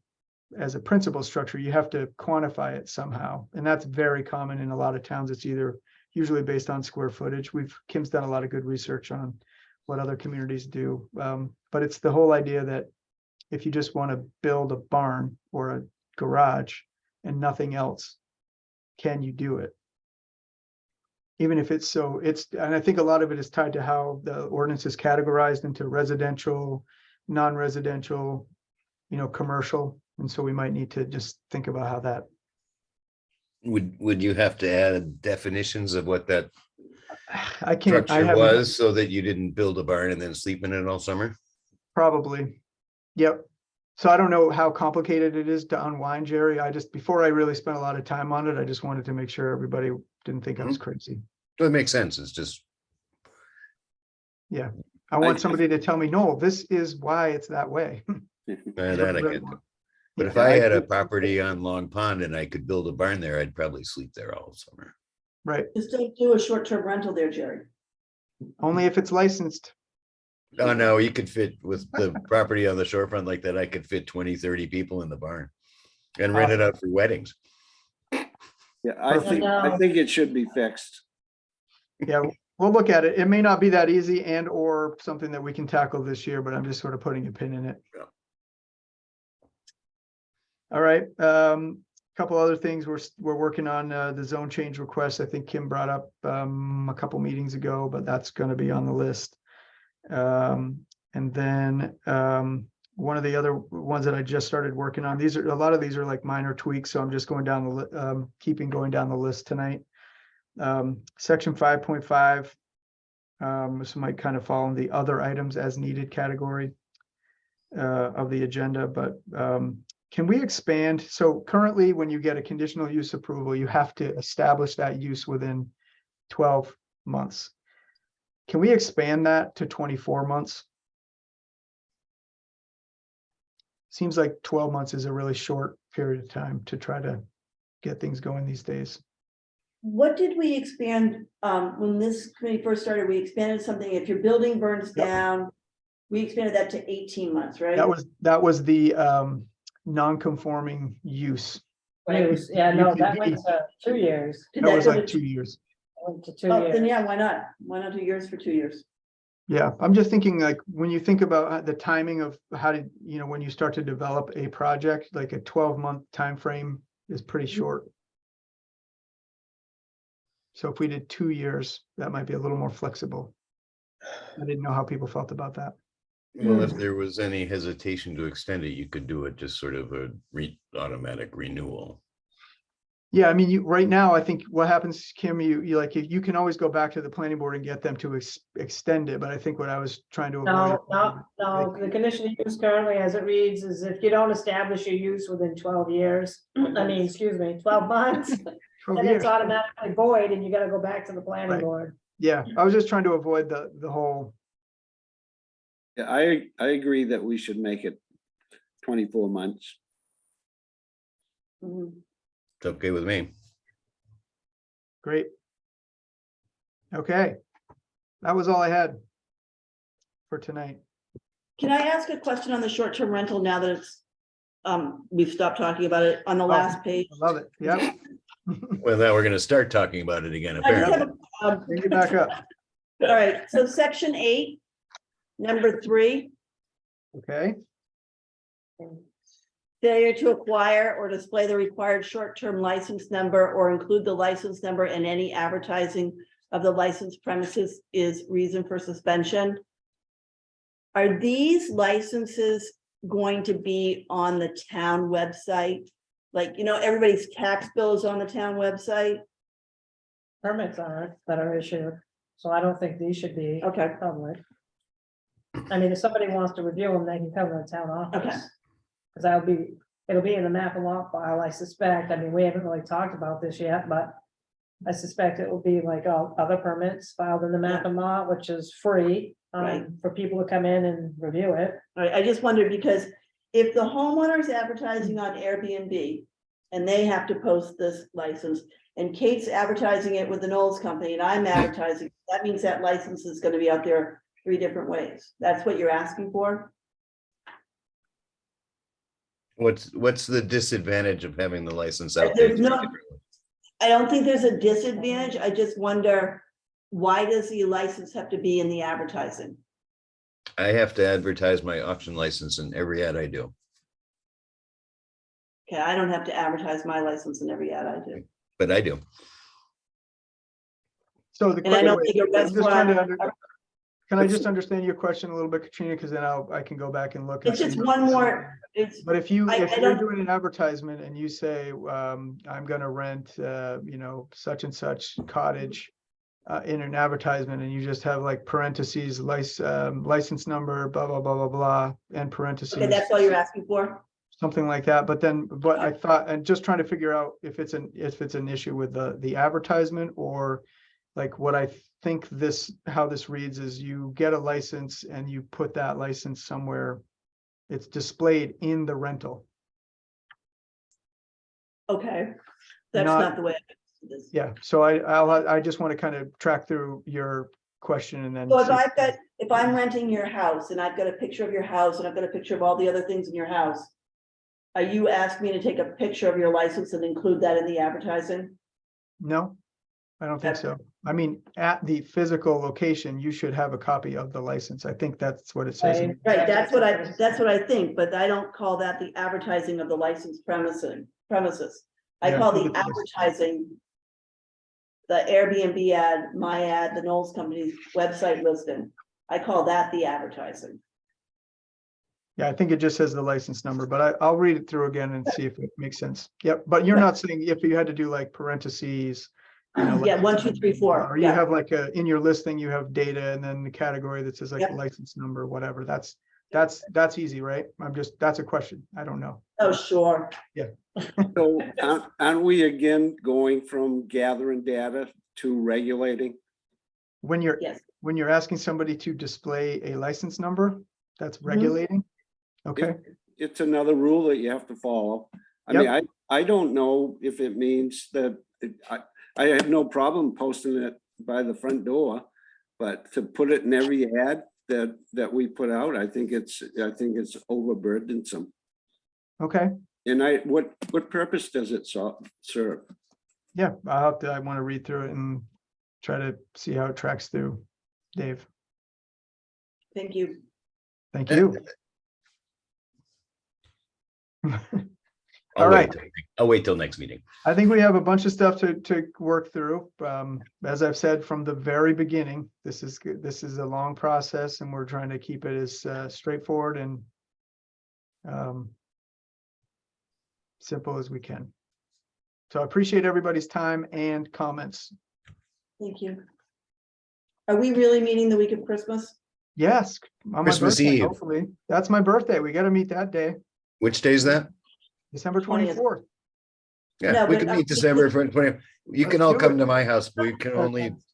as a principal structure, you have to quantify it somehow. And that's very common in a lot of towns. It's usually based on square footage. Kim's done a lot of good research on what other communities do. But it's the whole idea that if you just want to build a barn or a garage and nothing else, can you do it? Even if and I think a lot of it is tied to how the ordinance is categorized into residential, non-residential, commercial. And so we might need to just think about how that. would you have to add definitions of what that I can't, I structure haven't, was, so that you didn't build a barn and then sleep in it all summer? probably. Yep. So I don't know how complicated it is to unwind, Jerry. Before I really spent a lot of time on it, I just wanted to make sure everybody didn't think I was crazy. So it makes sense. It's just, Yeah. I want somebody to tell me, no, this is why it's that way. that I get. But if Yeah, I had a property on Long Pond and I could build a barn there, I'd probably sleep there all summer. Right. just don't do a short-term rental there, Jerry. Only if it's licensed. Oh, no, you could fit with the property on the shorefront like that. I could fit 20, 30 people in the barn and rent it out for weddings. Yeah, I think it should be fixed. Yeah, we'll look at it. It may not be that easy or something that we can tackle this year, but I'm just sort of putting a pin in it. Yeah. All right, couple other things we're working on, the zone change request. I think Kim brought up a couple meetings ago, but that's going to be on the list. And then one of the other ones that I just started working on, a lot of these are like minor tweaks, so I'm just going down keeping going down the list tonight. Section 5.5, this might kind of fall in the other items as needed category of the agenda, but can we expand? So currently, when you get a conditional use approval, you have to establish that use within 12 months. Can we expand that to 24 months? Seems like 12 months is a really short period of time to try to get things going these days. What did we expand, when this committee first started, we expanded something, if your building burns Yep. down, we expanded that to 18 months, right? That was the non-conforming use. Use, yeah, You no, could that be- went to 2 years, Did That that was go like to 2 years. went to 2 Oh, then years. yeah, why not? Why not 2 years for 2 years? Yeah, I'm just thinking like when you think about the timing of how to, when you start to develop a project, like a 12-month time frame is pretty short. So if we did 2 years, that might be a little more flexible. I didn't know how people felt about that. Well, if there was any hesitation to extend it, you could do it just sort of a automatic renewal. Yeah, I mean, right now, I think what happens, Kim, you like, you can always go back to the planning board and get them to extend it, but I think what I was trying to avoid. No, the conditional use currently as it reads is if you don't establish your use within 12 years, I mean, excuse me, 12 months, 12 then years. it's automatically void and you gotta go back to the planning Right. board. Yeah, I was just trying to avoid the whole, Yeah, I agree that we should make it 24 months. Mhm. It's okay with me. great. Okay, that was all I had for tonight. Can I ask a question on the short-term rental now that it's, we've stopped talking about it on the last page? I love it, yeah. Well, now we're gonna start talking about it again, I just have apparently. a, Bring it back up, all right, so section 8, number 3, okay? failure to acquire or display the required short-term license number or include the license number in any advertising of the licensed premises is reason for suspension. Are these licenses going to be on the town website? Like, everybody's tax bill is on the town website? Permits aren't that are issued, so I don't think these should be Okay, public. I mean, if somebody wants to review them, they can come to the town office. Okay. Cause it'll be in the map and lot file, I suspect. I mean, we haven't really talked about this yet, but I suspect it will be like all other permits filed in the map and lot, which is free, Right. for people to come in and review it. all right, I just wondered because if the homeowner's advertising on Airbnb and they have to post this license and Kate's advertising it with the Knowles Company and I'm advertising, that means that license is gonna be out there 3 different ways. That's what you're asking for? What's the disadvantage of having the license out there? There's no, I don't think there's a disadvantage. I just wonder, why does the license have to be in the advertising? I have to advertise my auction license in every ad I do, Okay, I don't have to advertise my license in every ad I do. but I do. So the And I don't wait, think a I'm just trying to restaurant, Can I just understand your question a little bit, Katrina? Because then I can go back and look. and it's just see. one more, it's, But if you're don't- doing an advertisement and you say, I'm gonna rent, such and such cottage in an advertisement, and you just have like parentheses, license number, blah, blah, blah, blah, blah, and parentheses. okay, that's all you're asking for? Something like that. But then, what I thought, and just trying to figure out if it's an issue with the advertisement, or like what I think how this reads is you get a license and you put that license somewhere. It's displayed in the rental. Okay, that's Not- not the way. I understood this. Yeah, so I just want to kind of track through your question and then. So if see- if I'm renting your house and I've got a picture of your house and I've got a picture of all the other things in your house, are you asking me to take a picture of your license and include that in the advertising? No, I don't think Okay. so. I mean, at the physical location, you should have a copy of the license. I think that's what it says. in- Right, that's what I think, but I don't call that the advertising of the licensed premises. I Yeah, I call think the it's license. advertising the Airbnb ad, my ad, the Knowles Company's website listing. I call that the advertising. Yeah, I think it just says the license number, but I'll read it through again and see if it makes sense. Yep, but you're not saying if you had to do like parentheses. Yeah, 1, 2, 3, 4. Or you Yeah, have like in your listing, you have data and then the category that says like Yep. license number, whatever. That's easy, right? That's a question. I don't know. oh, sure. So aren't we again going from gathering data to regulating? When you're Yes. when you're asking somebody to display a license number, that's regulating. Okay, It's another rule that you have to follow. I mean, I don't know if it means that, I have no problem posting it by the front door, but to put it in every ad that we put out, I think it's overburdensome. okay. And what purpose does it serve? Yeah, I want to read through it and try to see how it tracks through. Dave, Thank you. thank you. I'll All right. I'll wait till next meeting. I think we have a bunch of stuff to work through. As I've said from the very beginning, this is a long process and we're trying to keep it as straightforward and simple as we can. So I appreciate everybody's time and comments. Thank you. Are we really meeting the week of Christmas? Yes, on my Christmas birthday, Eve. hopefully. That's my birthday. We got to meet that day, Which day is that? December 20th. 24th. Yeah, No, we but can meet December 20. You Let's can all do come it. to my house. We can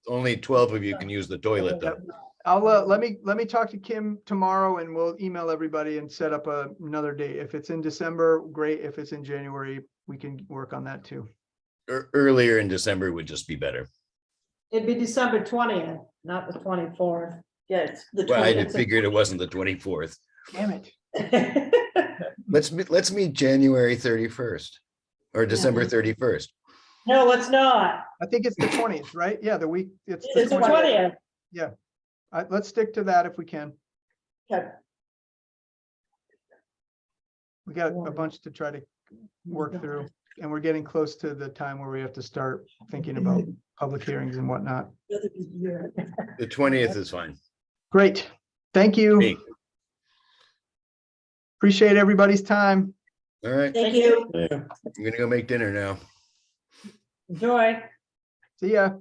only 12 of you can use the toilet though. I'll let me talk to Kim tomorrow and we'll email everybody and set up another date. If it's in December, great. If it's in January, we can work on that too. Earlier in December would just be better. It'd be December 20th, not the 24th. Yeah, it's the Well, I 20th. figured it wasn't the 24th. Damn it. Let's meet January 31st or December 31st. No, it's not. I think it's the 20th, right? Yeah, the week, it's the It's the 20th. 20th. Let's stick to that if we can. Okay. We got a bunch to try to work through and we're getting close to the time where we have to start thinking about public hearings and whatnot. The 20th is fine. Great. Thank you. Hey, Appreciate everybody's time. all right, Thank you. I'm gonna go make dinner now. Enjoy. See ya.